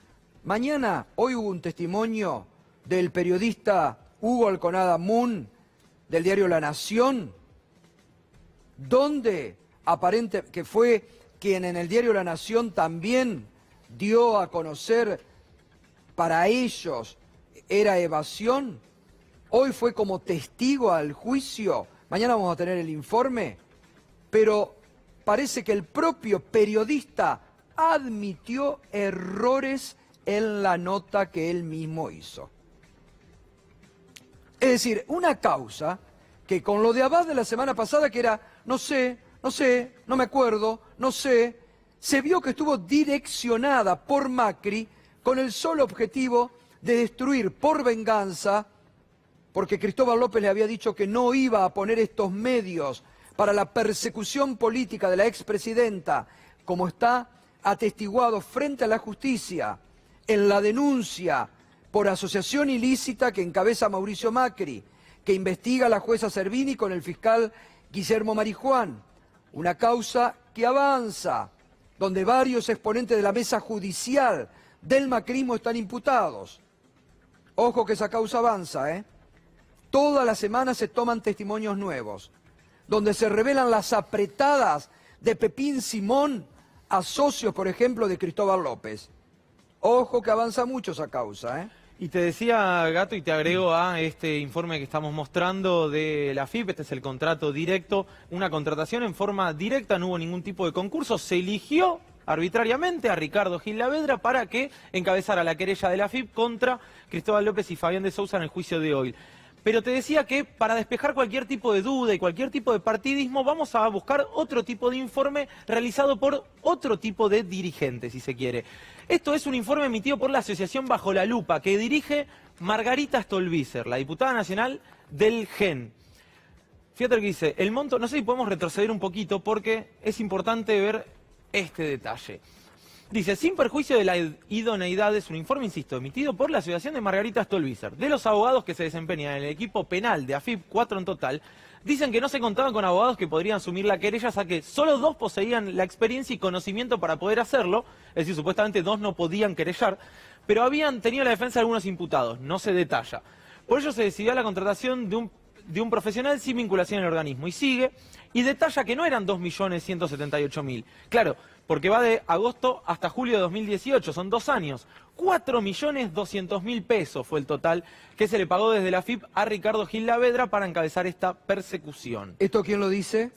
Mañana, hoy hubo un testimonio del periodista Hugo Alconada Moon, del diario La Nación, donde aparente que fue quien en el diario La Nación también dio a conocer para ellos era evasión. Hoy fue como testigo al juicio. Mañana vamos a tener el informe, pero parece que el propio periodista admitió errores en la nota que él mismo hizo. Es decir, una causa que con lo de Abad de la semana pasada, que era no sé, no me acuerdo, no sé, se vio que estuvo direccionada por Macri con el solo objetivo de destruir por venganza, porque Cristóbal López le había dicho que no iba a poner estos medios para la persecución política de la expresidenta, como está atestiguado frente a la justicia en la denuncia por asociación ilícita que encabeza Mauricio Macri, que investiga la jueza Servini con el fiscal Guillermo Marijuán. Una causa que avanza donde varios exponentes de la mesa judicial del macrismo están imputados. Ojo que esa causa avanza, ¿eh? Todas las semanas se toman testimonios nuevos, donde se revelan las apretadas de Pepín Simón a socios, por ejemplo, de Cristóbal López. Ojo que avanza mucho esa causa, ¿eh? Y te decía, Gato, y te agrego a este informe que estamos mostrando de la AFIP, este es el contrato directo, una contratación en forma directa, no hubo ningún tipo de concurso, se eligió arbitrariamente a Ricardo Gil Lavedra para que encabezara la querella de la AFIP contra Cristóbal López y Fabián de Sousa en el juicio de hoy. Pero te decía que para despejar cualquier tipo de duda y cualquier tipo de partidismo vamos a buscar otro tipo de informe realizado por otro tipo de dirigente, si se quiere. Esto es un informe emitido por la Asociación Bajo la Lupa, que dirige Margarita Stolbizer, la diputada nacional del GEN. Fíjate lo que dice, el monto, no sé si podemos retroceder un poquito porque es importante ver este detalle. Dice, sin perjuicio de la idoneidad, es un informe, insisto, emitido por la Asociación de Margarita Stolbizer. De los abogados que se desempeñan en el equipo penal de AFIP, 4 en total, dicen que no se contaban con abogados que podrían asumir la querella, ya que solo 2 poseían la experiencia y conocimiento para poder hacerlo, es decir, supuestamente 2 no podían querellar, pero habían tenido la defensa de algunos imputados, no se detalla. Por ello se decidió la contratación de un profesional sin vinculación en el organismo, y sigue, y detalla que no eran 2.178.000. Claro, porque va de agosto hasta julio de 2018, son 2 años. 4.200.000 pesos fue el total que se le pagó desde la AFIP a Ricardo Gil Lavedra para encabezar esta persecución. ¿Esto quién lo dice?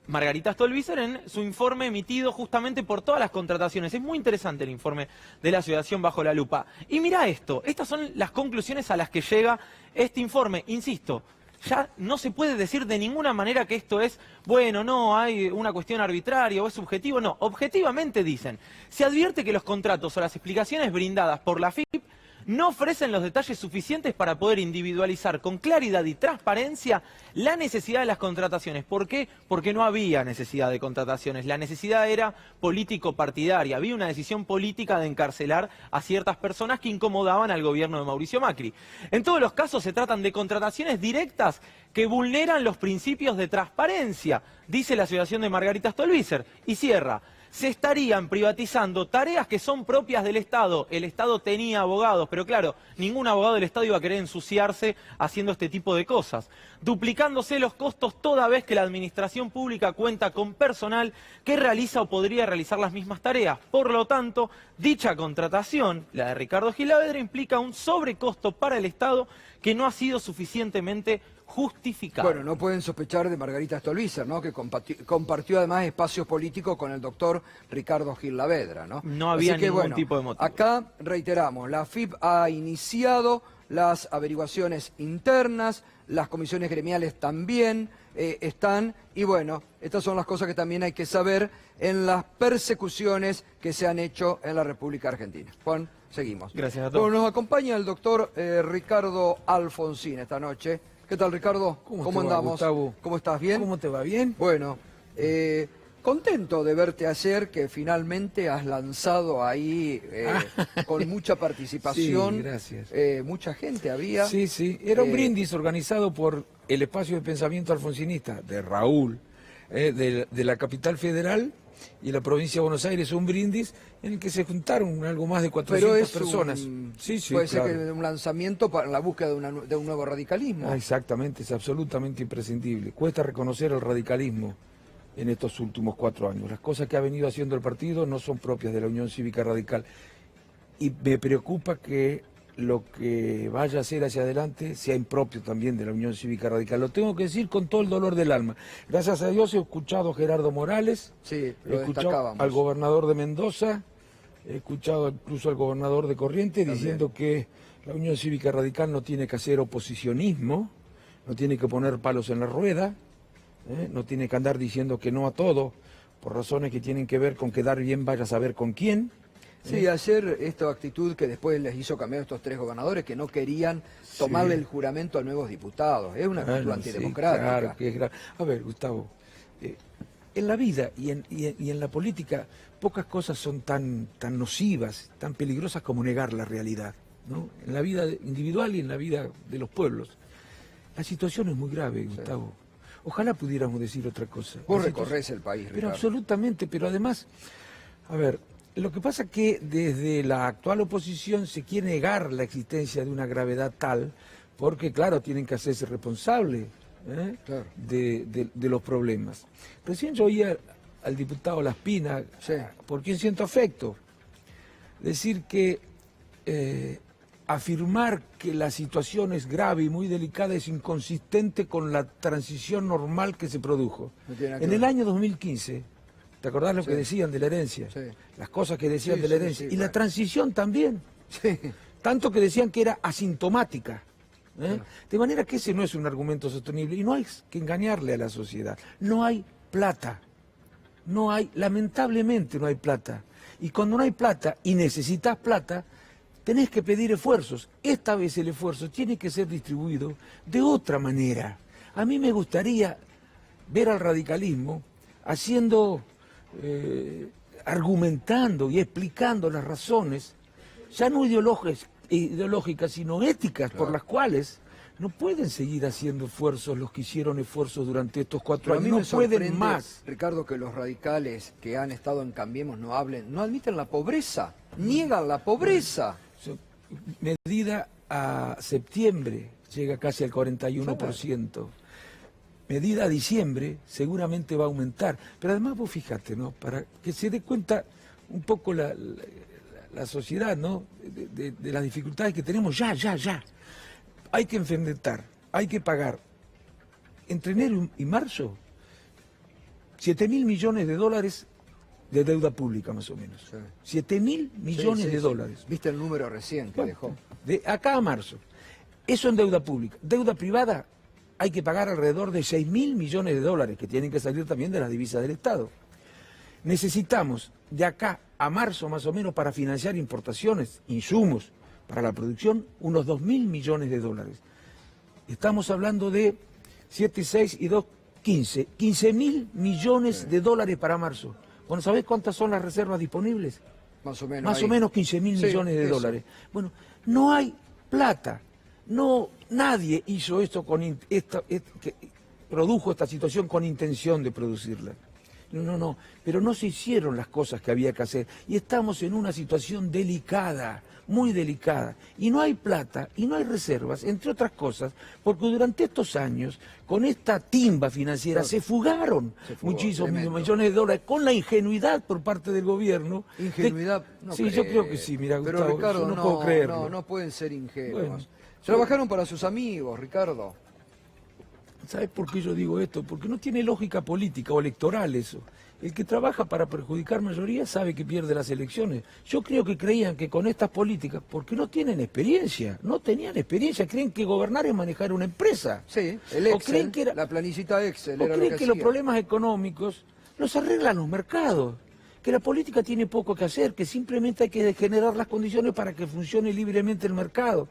Margarita Stolbizer en su informe emitido justamente por todas las contrataciones. Es muy interesante el informe de la Asociación Bajo la Lupa. Y mira esto, estas son las conclusiones a las que llega este informe. Insisto, ya no se puede decir de ninguna manera que esto es, bueno, no, hay una cuestión arbitraria o es subjetivo. No, objetivamente dicen, se advierte que los contratos o las explicaciones brindadas por la AFIP no ofrecen los detalles suficientes para poder individualizar con claridad y transparencia la necesidad de las contrataciones. ¿Por qué? Porque no había necesidad de contrataciones. La necesidad era político-partidaria. Había una decisión política de encarcelar a ciertas personas que incomodaban al gobierno de Mauricio Macri. En todos los casos se tratan de contrataciones directas que vulneran los principios de transparencia, dice la Asociación de Margarita Stolbizer. Y cierra. Se estarían privatizando tareas que son propias del Estado. El Estado tenía abogados, pero claro, ningún abogado del Estado iba a querer ensuciarse haciendo este tipo de cosas. Duplicándose los costos toda vez que la administración pública cuenta con personal que realiza o podría realizar las mismas tareas. Por lo tanto, dicha contratación, la de Ricardo Gil Lavedra, implica un sobrecosto para el Estado que no ha sido suficientemente justificado. Bueno, no pueden sospechar de Margarita Stolbizer, ¿no? Que compartió además espacios políticos con el doctor Ricardo Gil Lavedra, ¿no? No había ningún tipo de motivo. Acá reiteramos, la AFIP ha iniciado las averiguaciones internas, las comisiones gremiales también están, y bueno, estas son las cosas que también hay que saber en las persecuciones que se han hecho en la República Argentina. Juan, seguimos. Gracias a todos. Bueno, nos acompaña el doctor Ricardo Alfonsín esta noche. ¿Qué tal, Ricardo? ¿Cómo andamos? Gustavo? ¿Cómo estás? ¿Bien? ¿Cómo te va? ¿Bien? Bueno, contento de verte ayer, que finalmente has lanzado ahí con mucha participación. Sí, gracias. Mucha gente había. Sí, sí. Era un brindis organizado por el Espacio de Pensamiento Alfonsinista de Raúl, de la capital federal y la provincia de Buenos Aires, un brindis en el que se juntaron algo más de 400 personas. Sí, puede ser que un lanzamiento para la búsqueda de un nuevo radicalismo. Exactamente, es absolutamente imprescindible. Cuesta reconocer el radicalismo en estos últimos 4 años. Las cosas que ha venido haciendo el partido no son propias de la Unión Cívica Radical. Y me preocupa que lo que vaya a hacer hacia adelante sea impropio también de la Unión Cívica Radical. Lo tengo que decir con todo el dolor del alma. Gracias a Dios he escuchado a Gerardo Morales, sí, he escuchado al gobernador de Mendoza, he escuchado incluso al gobernador de Corrientes diciendo que la Unión Cívica Radical no tiene que hacer oposicionismo, no tiene que poner palos en la rueda, no tiene que andar diciendo que no a todo, por razones que tienen que ver con quedar bien vaya a saber con quién. Sí, ayer esta actitud que después les hizo cambiar a estos 3 gobernadores que no querían tomarle el juramento a nuevos diputados. Es una actitud antidemocrática. Sí, claro, que es grave. A ver, Gustavo, en la vida y en la política pocas cosas son tan nocivas, tan peligrosas como negar la realidad, ¿no? En la vida individual y en la vida de los pueblos. La situación es muy grave, Gustavo. Ojalá pudiéramos decir otra cosa. Vos recorres el país, Ricardo. Pero absolutamente, pero además... A ver, lo que pasa es que desde la actual oposición se quiere negar la existencia de una gravedad tal, porque claro, tienen que hacerse responsables Claro. de los problemas. Recién yo oía al diputado Laspina, por quien siento afecto, decir que afirmar que la situación es grave y muy delicada es inconsistente con la transición normal que se produjo. No tiene nada que En ver. el año 2015, ¿te acordás lo Sí. que decían de la herencia? Sí. Las cosas que decían Sí, de la sí, herencia. sí, Y la claro. transición también. Tanto que decían que era asintomática. De manera que ese no es un argumento sostenible y no hay que engañarle a la sociedad. No hay plata. No hay, lamentablemente no hay plata. Y cuando no hay plata y necesitas plata, tenés que pedir esfuerzos. Esta vez el esfuerzo tiene que ser distribuido de otra manera. A mí me gustaría ver al radicalismo haciendo, argumentando y explicando las razones, ya no ideológicas, sino éticas, por las cuales no pueden seguir haciendo esfuerzos los que hicieron esfuerzos durante estos 4 Pero a años. mí No me pueden sorprende, más. Ricardo, que los radicales que han estado en Cambiemos no hablen, no admiten la pobreza, niegan la pobreza. Medida a septiembre llega casi al 41%. Medida a diciembre seguramente va a aumentar. Pero además vos fíjate, ¿no? Para que se dé cuenta un poco la sociedad, ¿no? De las dificultades que tenemos ya. Hay que enfrentar, hay que pagar entre enero y marzo 7.000 millones de dólares de deuda pública, más o menos. 7.000 millones de dólares. Viste el número recién que dejó. De acá a marzo. Eso en deuda pública. Deuda privada hay que pagar alrededor de 6.000 millones de dólares, que tienen que salir también de las divisas del Estado. Necesitamos de acá a marzo más o menos para financiar importaciones, insumos para la producción, unos 2.000 millones de dólares. Estamos hablando de 7, 6 y 2, 15. 15.000 millones de dólares para marzo. Bueno, ¿sabés cuántas son las reservas disponibles? Más o menos. Más ahí. o menos 15.000 millones de eso. dólares. Bueno, no hay plata. No, nadie hizo esto que produjo esta situación con intención de producirla. No, pero no se hicieron las cosas que había que hacer. Y estamos en una situación delicada, muy delicada. Y no hay plata y no hay reservas, entre otras cosas, porque durante estos años, con esta timba financiera, se fugaron muchísimos millones de dólares con la ingenuidad por parte del gobierno. Ingenuidad, no sí, yo creo que sí, mira, pero Gustavo, Ricardo, yo no puedo creerlo. no pueden ser ingenuos. Bueno. Trabajaron para sus amigos, Ricardo. ¿Sabes por qué yo digo esto? Porque no tiene lógica política o electoral eso. El que trabaja para perjudicar mayoría sabe que pierde las elecciones. Yo creo que creían que con estas políticas, porque no tienen experiencia, no tenían experiencia, creen que gobernar es manejar una empresa. Sí, el O Excel, creen que era- la planicita Excel ¿O era lo creen que los hacía. problemas económicos los arreglan los mercados? Que la política tiene poco que hacer, que simplemente hay que generar las condiciones para que funcione libremente el mercado.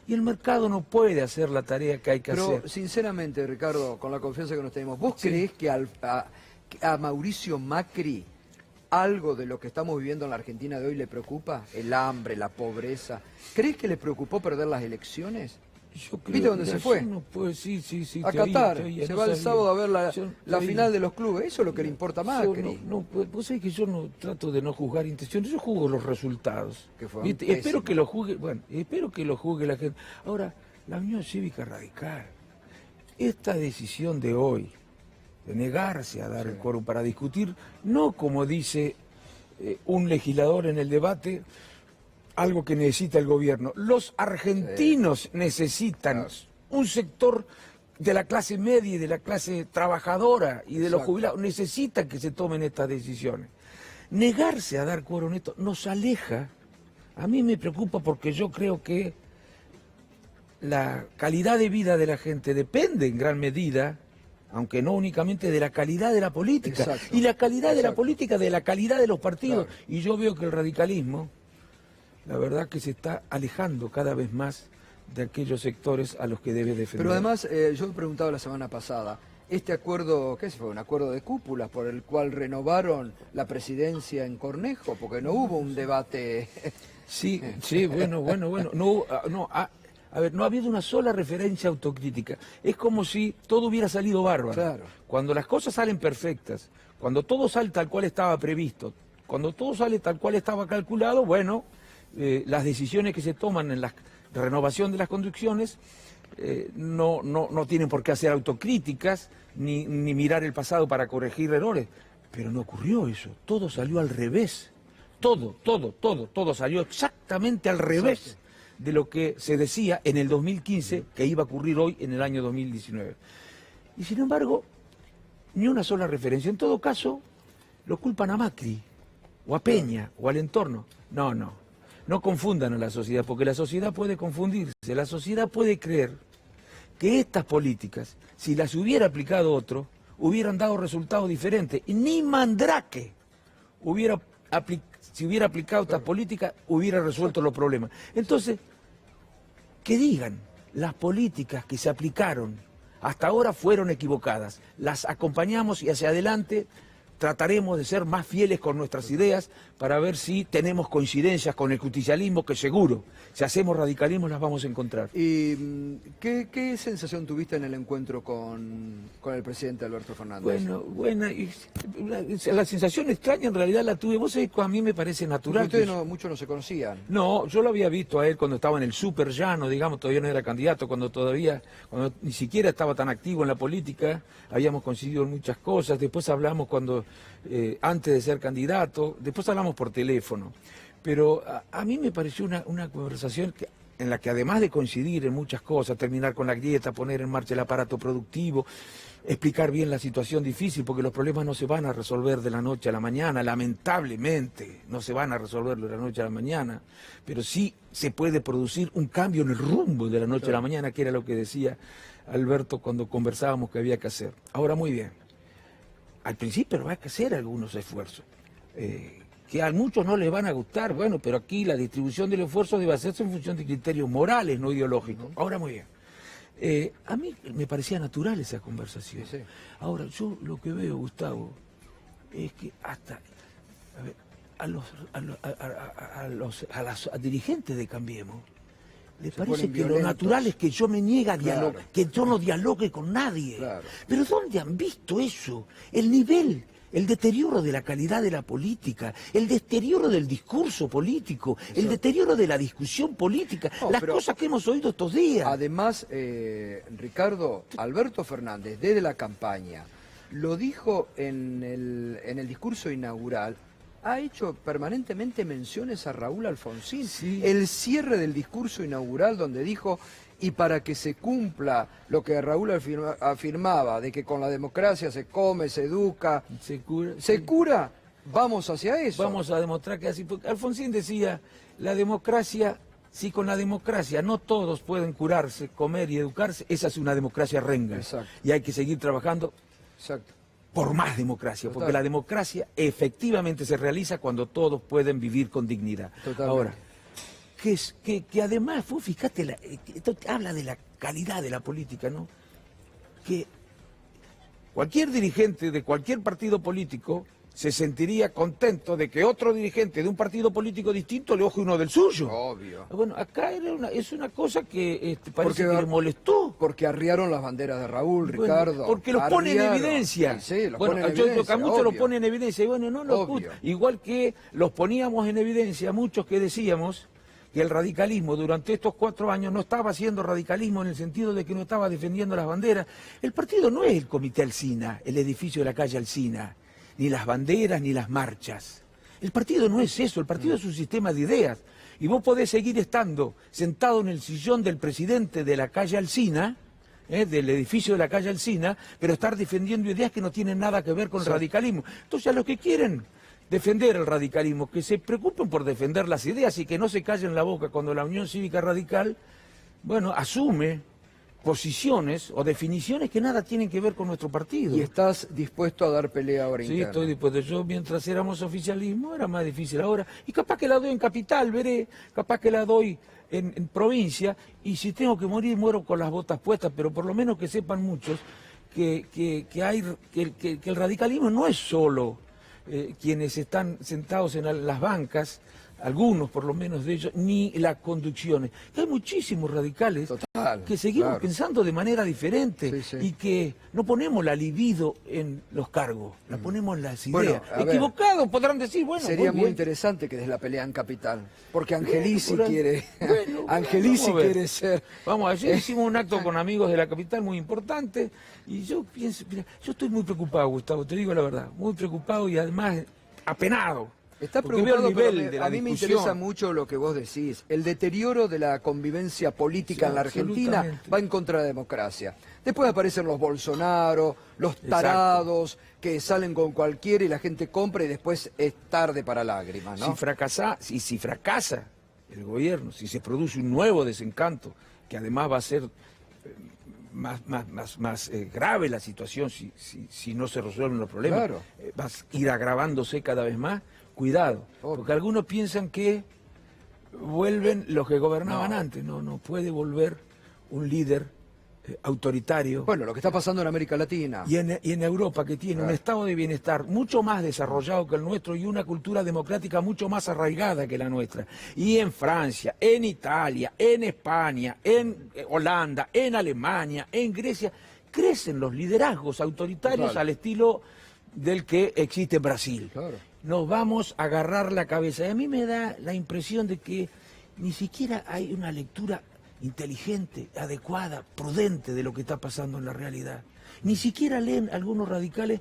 Y el mercado no puede hacer la tarea que hay que Pero hacer. sinceramente, Ricardo, con la confianza que nos tenemos, ¿vos creés que a Mauricio Macri algo de lo que estamos viviendo en la Argentina de hoy le preocupa? El hambre, la pobreza. ¿Crees que le preocupó perder las elecciones? Yo creo ¿Viste dónde que se fue? yo no puedo- sí, A te oí, Qatar. te oí, Se no va el sabía. sábado a ver Yo la te oí. final de los clubes. Eso es lo que le importa a Macri. Vos sabés que yo no trato de no juzgar intenciones, yo juzgo los resultados. Que fueron ¿Viste? pésimos. Espero que lo juzgue, espero que lo juzgue la gente. Ahora, la Unión Cívica Radical, esta decisión de hoy, de negarse a dar el quórum para discutir, no como dice un legislador en el debate, algo que necesita el gobierno. Los argentinos necesitan un sector de la clase media y de la clase trabajadora y de los jubilados, necesitan que se tomen estas decisiones. Negarse a dar quórum esto nos aleja. A mí me preocupa porque yo creo que la calidad de vida de la gente depende en gran medida, aunque no únicamente, de la calidad de la política. Exacto. Y la calidad de la Exacto. política, de la calidad de los partidos. Y yo veo que el radicalismo, la verdad que se está alejando cada vez más de aquellos sectores a los que debe defender. Pero además, yo me preguntaba la semana pasada, este acuerdo, ¿qué fue? Un acuerdo de cúpulas por el cual renovaron la presidencia en Cornejo, porque no hubo un debate. Sí, bueno. A ver, no ha habido una sola referencia autocrítica. Es como si todo hubiera salido bárbaro. Claro. Cuando las cosas salen perfectas, cuando todo sale tal cual estaba previsto, Cuando todo sale tal cual estaba calculado, bueno, las decisiones que se toman en la renovación de las conducciones no tienen por qué hacer autocríticas ni mirar el pasado para corregir errores. Pero no ocurrió eso, todo salió al revés. Todo salió exactamente al revés de lo que se decía en el 2015 que iba a ocurrir hoy en el año 2019. Y sin embargo, ni una sola referencia. En todo caso, lo culpan a Macri, o a Peña, o al entorno. No confundan a la sociedad, porque la sociedad puede confundirse. La sociedad puede creer que estas políticas, si las hubiera aplicado otro, hubieran dado resultados diferentes. Y ni Mandrake si hubiera aplicado estas políticas, hubiera resuelto los problemas. Entonces, que digan, las políticas que se aplicaron hasta ahora fueron equivocadas. Las acompañamos y hacia adelante trataremos de ser más fieles con nuestras ideas para ver si tenemos coincidencias con el justicialismo, que seguro, si hacemos radicalismo las vamos a encontrar. ¿Y qué sensación tuviste en el encuentro con el presidente Alberto Fernández? Bueno, la sensación extraña en realidad la tuve. Vos sabés que a mí me parece natural. Ustedes muchos no se conocían. No, yo lo había visto a él cuando estaba en el súper llano, digamos, todavía no era candidato, cuando ni siquiera estaba tan activo en la política, habíamos coincidido en muchas cosas, después hablamos antes de ser candidato, después hablamos por teléfono, pero a mí me pareció una conversación en la que además de coincidir en muchas cosas, terminar con la grieta, poner en marcha el aparato productivo, explicar bien la situación difícil, porque los problemas no se van a resolver de la noche a la mañana, lamentablemente no se van a resolver de la noche a la mañana, pero sí se puede producir un cambio en el rumbo de la noche a la mañana, que era lo que decía Alberto cuando conversábamos que había que hacer. Ahora, muy bien, al principio no hay que hacer algunos esfuerzos, que a muchos no les van a gustar, bueno, pero aquí la distribución del esfuerzo debe hacerse en función de criterios morales, no ideológicos. Ahora, muy bien. A mí me parecía natural esa conversación. Sí. Ahora, yo lo que veo, Gustavo, es que hasta a dirigentes de Cambiemos les parece que lo natural es que yo me niegue a dialogar, que yo no dialogue con nadie. Claro. Pero ¿dónde han visto eso? El nivel, el deterioro de la calidad de la política, el deterioro del discurso político, el deterioro de la discusión política, las cosas que hemos oído estos días. Además, Ricardo, Alberto Fernández, desde la campaña, lo dijo en el discurso inaugural, ha hecho permanentemente menciones a Raúl Alfonsín. Sí. El cierre del discurso inaugural donde dijo, y para que se cumpla lo que Raúl afirmaba, de que con la democracia se come, se educa, se cura, vamos hacia eso. Vamos a demostrar que así, porque Alfonsín decía, la democracia, si con la democracia no todos pueden curarse, comer y educarse, esa es una democracia renga. Exacto. Y hay que seguir trabajando. Exacto. Por más democracia, porque la democracia efectivamente se realiza cuando todos pueden vivir con dignidad. Totalmente. Ahora, que además, fíjate, esto habla de la calidad de la política, ¿no? Que cualquier dirigente de cualquier partido político se sentiría contento de que otro dirigente de un partido político distinto le oje uno del suyo. Obvio. Bueno, acá es una cosa que parece que le molestó. Porque arriaron las banderas de Raúl, Ricardo. Porque los pone en evidencia. Sí, los pone en evidencia. A muchos los pone en evidencia. Y bueno, no los igual que los poníamos en evidencia muchos que decíamos que el radicalismo durante estos 4 años no estaba haciendo radicalismo en el sentido de que no estaba defendiendo las banderas. El partido no es el Comité Alsina, el edificio de la calle Alsina, ni las banderas, ni las marchas. El partido no es eso, el partido es un sistema de ideas. Y vos podés seguir estando sentado en el sillón del presidente de la calle Alsina, del edificio de la calle Alsina, pero estar defendiendo ideas que no tienen nada que ver con el radicalismo. Entonces, a los que quieren defender el radicalismo, que se preocupen por defender las ideas y que no se callen la boca cuando la Unión Cívica Radical, bueno, asume posiciones o definiciones que nada tienen que ver con nuestro partido. ¿Y estás dispuesto a dar pelea ahora interna? Sí, estoy dispuesto. Yo, mientras éramos oficialismo, era más difícil ahora. Y capaz que la doy en capital, veré. Capaz que la doy en provincia. Y si tengo que morir, muero con las botas puestas. Pero por lo menos que sepan muchos que el radicalismo no es solo quienes están sentados en las bancas algunos por lo menos de ellos, ni las conducciones. Hay muchísimos radicales que seguimos pensando de manera diferente y que no ponemos la libido en los cargos, la ponemos en las ideas. Bueno, equivocados podrán decir, bueno, sería muy bien. interesante que des la pelea en Capital, porque Angelici quiere, Bueno, Angelici vamos a ver. quiere ser. Vamos, ayer hicimos un acto con amigos de la capital muy importante y yo pienso, mira, yo estoy muy preocupado, Gustavo, te digo la verdad, muy preocupado y además apenado. Está porque veo preocupado, el nivel pero de la a mí me discusión. interesa mucho lo que vos decís. El deterioro de la convivencia política Sí, en la Argentina absolutamente. va en contra de la democracia. Después aparecen los Bolsonaro, los tarados, que salen con cualquiera y la gente compra y después es tarde para lágrimas, ¿no? Si fracasa el gobierno, si se produce un nuevo desencanto, que además va a ser más grave la situación si no se resuelven los problemas, Claro. va a ir agravándose cada vez más, cuidado, porque algunos piensan que vuelven los que gobernaban antes, no puede volver un líder autoritario. Bueno, lo que está pasando en América Latina. Y en Europa, que tiene un estado de bienestar mucho más desarrollado que el nuestro y una cultura democrática mucho más arraigada que la nuestra. Y en Francia, en Italia, en España, en Holanda, en Alemania, en Grecia, crecen los liderazgos autoritarios al estilo del que existe en Brasil. Nos vamos a agarrar la cabeza. Y a mí me da la impresión de que ni siquiera hay una lectura inteligente, adecuada, prudente de lo que está pasando en la realidad. Ni siquiera leen algunos radicales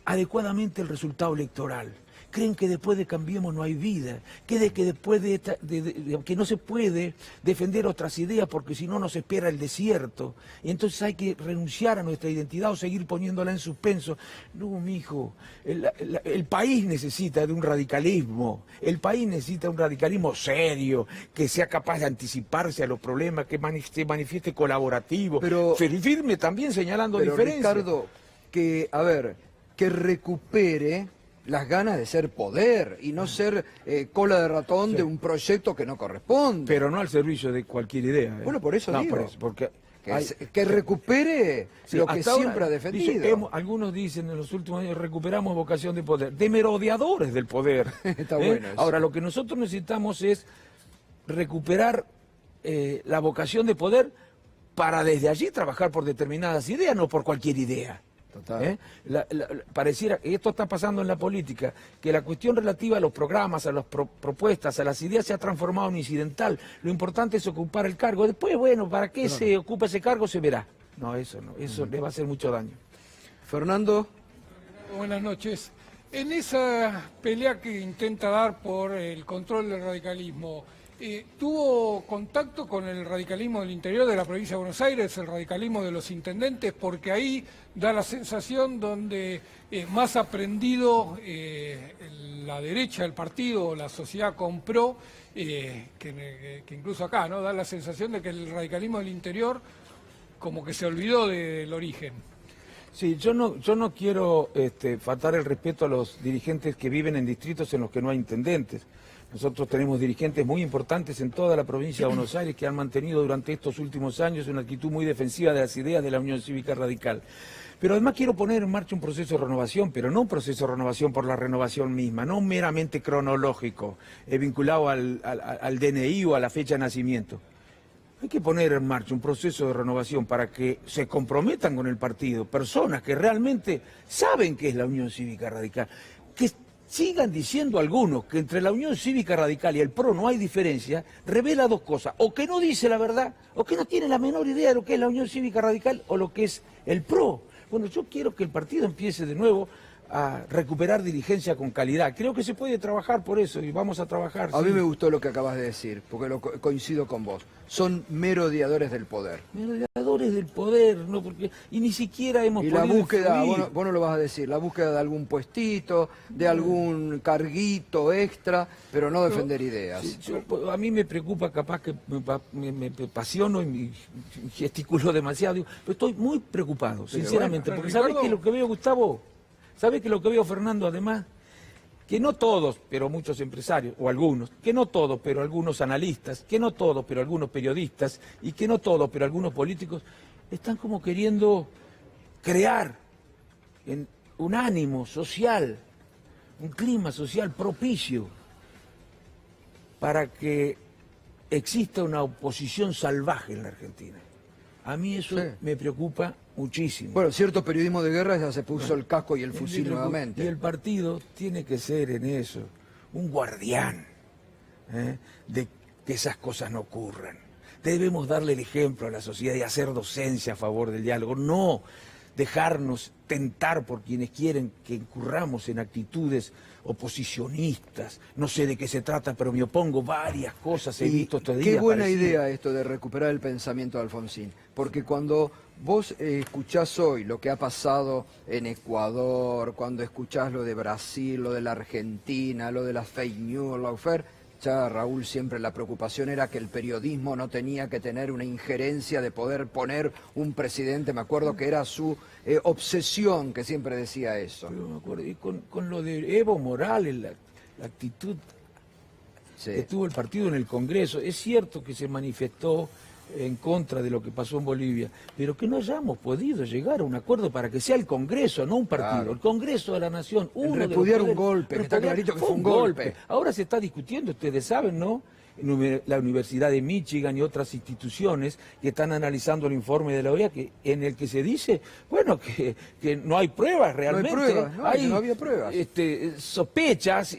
adecuadamente el resultado electoral. Creen que después de Cambiemos no hay vida, que después que no se puede defender otras ideas porque si no nos espera el desierto. Y entonces hay que renunciar a nuestra identidad o seguir poniéndola en suspenso. No, mijo, el país necesita de un radicalismo. El país necesita un radicalismo serio, que sea capaz de anticiparse a los problemas, que se manifieste colaborativo, pero firme también señalando diferencias. Ricardo, que recupere las ganas de ser poder y no ser cola de ratón de un proyecto que no corresponde. Pero no al servicio de cualquier idea. Bueno, por eso digo. Por eso, porque que recupere lo que hasta siempre ahora, ha defendido. Algunos dicen en los últimos años recuperamos vocación de poder, de merodeadores del poder. Está bueno eso. Ahora, lo que nosotros necesitamos es recuperar la vocación de poder para desde allí trabajar por determinadas ideas, no por cualquier idea. Pareciera que esto está pasando en la política, que la cuestión relativa a los programas, a las propuestas, a las ideas se ha transformado en incidental. Lo importante es ocupar el cargo. Después, bueno, ¿para qué se ocupa ese cargo? Se verá. No, eso le va a hacer mucho daño. Fernando. Buenas noches. En esa pelea que intenta dar por el control del radicalismo, ¿tuvo contacto con el radicalismo del interior de la provincia de Buenos Aires, el radicalismo de los intendentes? Porque ahí da la sensación donde más aprendido la derecha del partido, la sociedad compró, que incluso acá, ¿no? Da la sensación de que el radicalismo del interior como que se olvidó del origen. Sí, yo no quiero faltar el respeto a los dirigentes que viven en distritos en los que no hay intendentes. Nosotros tenemos dirigentes muy importantes en toda la provincia de Buenos Aires que han mantenido durante estos últimos años una actitud muy defensiva de las ideas de la Unión Cívica Radical. Pero además quiero poner en marcha un proceso de renovación, pero no un proceso de renovación por la renovación misma, no meramente cronológico, vinculado al DNI o a la fecha de nacimiento. Hay que poner en marcha un proceso de renovación para que se comprometan con el partido personas que realmente saben qué es la Unión Cívica Radical, que sigan diciendo algunos que entre la Unión Cívica Radical y el PRO no hay diferencia, revela dos cosas: o que no dice la verdad, o que no tiene la menor idea de lo que es la Unión Cívica Radical o lo que es el PRO. Bueno, yo quiero que el partido empiece de nuevo a recuperar dirigencia con calidad. Creo que se puede trabajar por eso y vamos a trabajar. A mí me gustó lo que acabas de decir, porque coincido con vos. Son merodeadores del poder. Merodeadores del poder, no, porque y ni siquiera hemos podido. Y la búsqueda, vos no lo vas a decir, la búsqueda de algún puestito, de algún carguito extra, pero no defender ideas. A mí me preocupa, capaz que me apasiono y me gesticulo demasiado, pero estoy muy preocupado, sinceramente, porque ¿sabés qué es lo que veo, Gustavo? ¿Sabe que lo que veo, Fernando, además? Que no todos, pero muchos empresarios, o algunos, que no todos, pero algunos analistas, que no todos, pero algunos periodistas, y que no todos, pero algunos políticos, están como queriendo crear un ánimo social, un clima social propicio para que exista una oposición salvaje en la Argentina. A mí eso me preocupa muchísimo. Bueno, cierto periodismo de guerra ya se puso el casco y el fusil nuevamente. Y el partido tiene que ser en eso un guardián de que esas cosas no ocurran. Debemos darle el ejemplo a la sociedad y hacer docencia a favor del diálogo, no dejarnos tentar por quienes quieren que incurramos en actitudes oposicionistas. No sé de qué se trata, pero me opongo varias cosas, he visto estos días. Qué buena idea esto de recuperar el pensamiento de Alfonsín, porque cuando vos escuchás hoy lo que ha pasado en Ecuador, cuando escuchás lo de Brasil, lo de la Argentina, lo de las fake news, ya Raúl siempre la preocupación era que el periodismo no tenía que tener una injerencia de poder poner un presidente, me acuerdo que era su obsesión, que siempre decía eso. Pero me acuerdo, y con lo de Evo Morales, la actitud que tuvo el partido en el Congreso, es cierto que se manifestó en contra de lo que pasó en Bolivia, pero que no hayamos podido llegar a un acuerdo para que sea el Congreso, no un partido, el Congreso de la Nación. Repudiar un golpe, que está clarito que fue un golpe. Ahora se está discutiendo, ustedes saben, ¿no?, la Universidad de Michigan y otras instituciones que están analizando el informe de la OEA en el que se dice, bueno, que no hay pruebas realmente. No hay pruebas, no había pruebas. Sospechas,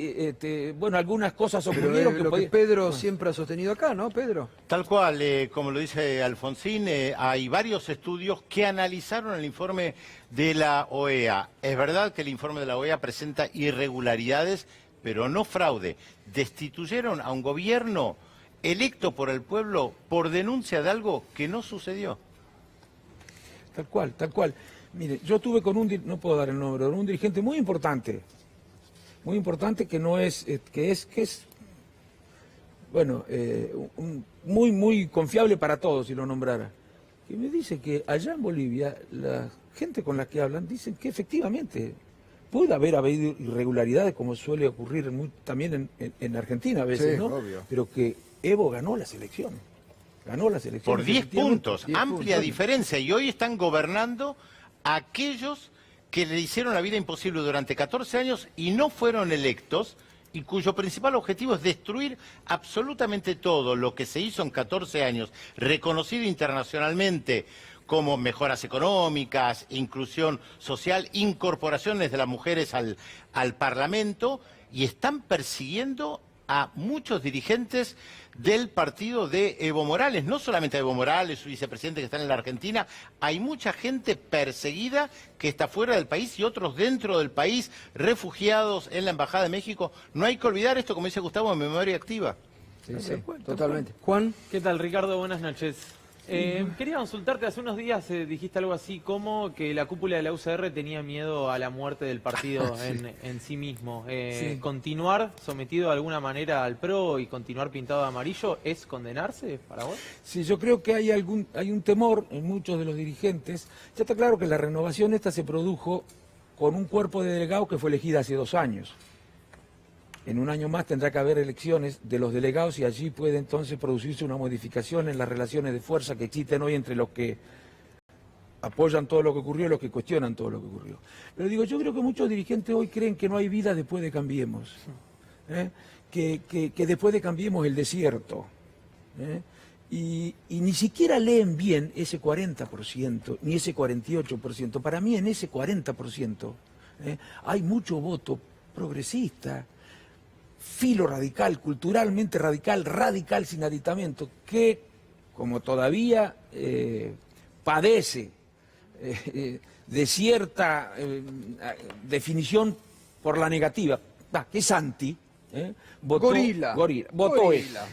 bueno, algunas cosas ocurrieron. Lo que Pedro siempre ha sostenido acá, ¿no, Pedro? Tal cual, como lo dice Alfonsín, hay varios estudios que analizaron el informe de la OEA. Es verdad que el informe de la OEA presenta irregularidades, pero no fraude. Destituyeron a un gobierno electo por el pueblo por denuncia de algo que no sucedió. Tal cual, tal cual. Mire, yo tuve con no puedo dar el nombre, un dirigente muy importante que no es, que es bueno, muy confiable para todos si lo nombrara. Que me dice que allá en Bolivia la gente con la que hablan dicen que efectivamente puede haber habido irregularidades, como suele ocurrir también en Argentina a veces, ¿no? Obvio. Pero que Evo ganó las elecciones. Ganó las elecciones. Por 10 puntos, amplia diferencia. Y hoy están gobernando aquellos que le hicieron la vida imposible durante 14 años y no fueron electos, y cuyo principal objetivo es destruir absolutamente todo lo que se hizo en 14 años, reconocido internacionalmente como mejoras económicas, inclusión social, incorporaciones de las mujeres al Parlamento, y están persiguiendo a muchos dirigentes del partido de Evo Morales, no solamente a Evo Morales, su vicepresidente que está en la Argentina, hay mucha gente perseguida que está fuera del país y otros dentro del país, refugiados en la Embajada de México. No hay que olvidar esto, como dice Gustavo, en memoria activa. Sí, totalmente. Juan. ¿Qué tal, Ricardo? Buenas noches. Quería consultarte, hace unos días dijiste algo así como que la cúpula de la UCR tenía miedo a la muerte del partido en sí mismo. ¿Continuar sometido de alguna manera al PRO y continuar pintado de amarillo es condenarse para vos? Sí, yo creo que hay un temor en muchos de los dirigentes. Ya está claro que la renovación esta se produjo con un cuerpo de delegados que fue elegida hace 2 años. En un año más tendrá que haber elecciones de los delegados y allí puede entonces producirse una modificación en las relaciones de fuerza que existen hoy entre los que apoyan todo lo que ocurrió y los que cuestionan todo lo que ocurrió. Pero digo, yo creo que muchos dirigentes hoy creen que no hay vida después de Cambiemos, que después de Cambiemos el desierto, y ni siquiera leen bien ese 40%, ni ese 48%. Para mí en ese 40% hay mucho voto progresista, filo radical, culturalmente radical, radical sin aditamiento, que como todavía padece de cierta definición por la negativa, que es anti, votó gorila.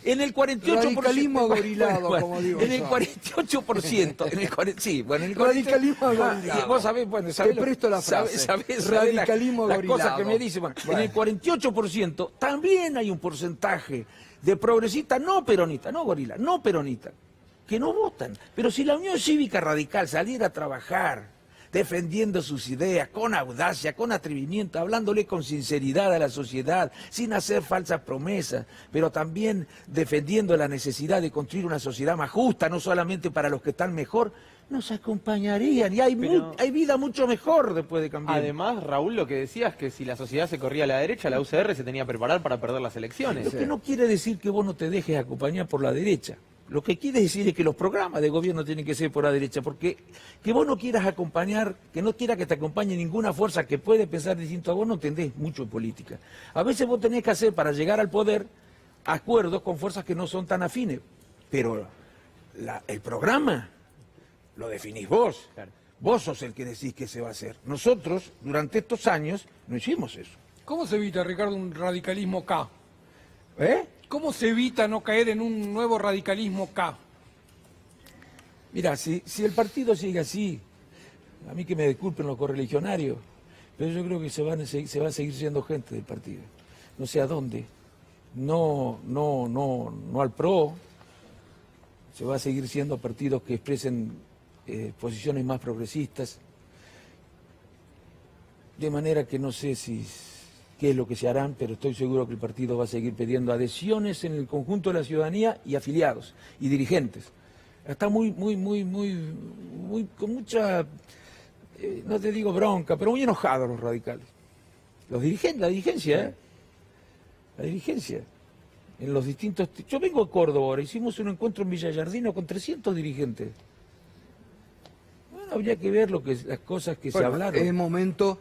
En el 48%. Radicalismo gorilado, como digo. En el 48%. Sí, bueno, en el radicalismo gorilado. Vos sabés, bueno, sabés. Te presto la frase. Sabés radicalismo las gorilado. cosas que me dicen. Bueno, en el 48% también hay un porcentaje de progresistas no peronistas, no gorila, no peronistas, que no votan. Pero si la Unión Cívica Radical saliera a trabajar defendiendo sus ideas, con audacia, con atrevimiento, hablándole con sinceridad a la sociedad, sin hacer falsas promesas, pero también defendiendo la necesidad de construir una sociedad más justa, no solamente para los que están mejor, nos acompañarían. Y hay vida mucho mejor después de cambiar. Además, Raúl, lo que decía es que si la sociedad se corría a la derecha, la UCR se tenía que preparar para perder las elecciones. Lo que no quiere decir que vos no te dejes acompañar por la derecha. Lo que quiere decir es que los programas de gobierno tienen que ser por la derecha, porque que vos no quieras acompañar, que no quieras que te acompañe ninguna fuerza que puede pensar distinto a vos, no entendés mucho en política. A veces vos tenés que hacer, para llegar al poder, acuerdos con fuerzas que no son tan afines. Pero el programa lo definís vos. Claro. Vos sos el que decís qué se va a hacer. Nosotros, durante estos años, no hicimos eso. ¿Cómo se evita, Ricardo, un radicalismo K? ¿Eh? ¿Cómo se evita no caer en un nuevo radicalismo K? Mira, si el partido sigue así, a mí que me disculpen los correligionarios, pero yo creo que se va a seguir siendo gente del partido. No sé a dónde. No al PRO. Se va a seguir siendo partidos que expresen posiciones más progresistas. De manera que no sé qué es lo que se harán, pero estoy seguro que el partido va a seguir pidiendo adhesiones en el conjunto de la ciudadanía y afiliados y dirigentes. Está muy con mucha, no te digo bronca, pero muy enojados los radicales. Los dirigentes, la dirigencia. En los distintos... Yo vengo a Córdoba ahora, hicimos un encuentro en Villa Giardino con 300 dirigentes. Bueno, habría que ver las cosas que se hablaron. Es momento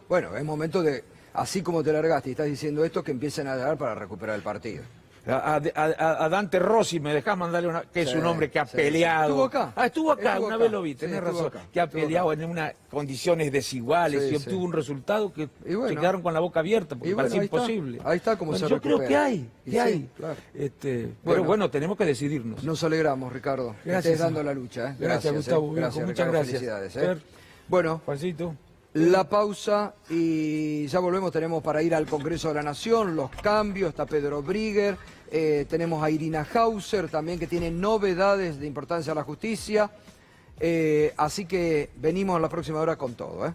de, así como te largaste y estás diciendo esto, que empiecen a dar para recuperar el partido. A Dante Rossi, me dejás mandarle que es un hombre que ha peleado. ¿Estuvo acá? Estuvo acá, una vez lo vi, tenés razón. Que ha peleado en unas condiciones desiguales y obtuvo un resultado que se quedaron con la boca abierta porque parecía imposible. Ahí está como se yo recupera. creo que hay. Claro. Pero bueno, tenemos que decidirnos. Nos alegramos, Ricardo. Gracias. Que estés dando la lucha. Gracias, Gustavo. Muchas Ricardo, gracias. Felicidades. Bueno, Juancito. La pausa y ya volvemos. Tenemos para ir al Congreso de la Nación, los cambios, está Pedro Brigger, tenemos a Irina Hauser también, que tiene novedades de importancia a la justicia, así que venimos la próxima hora con todo,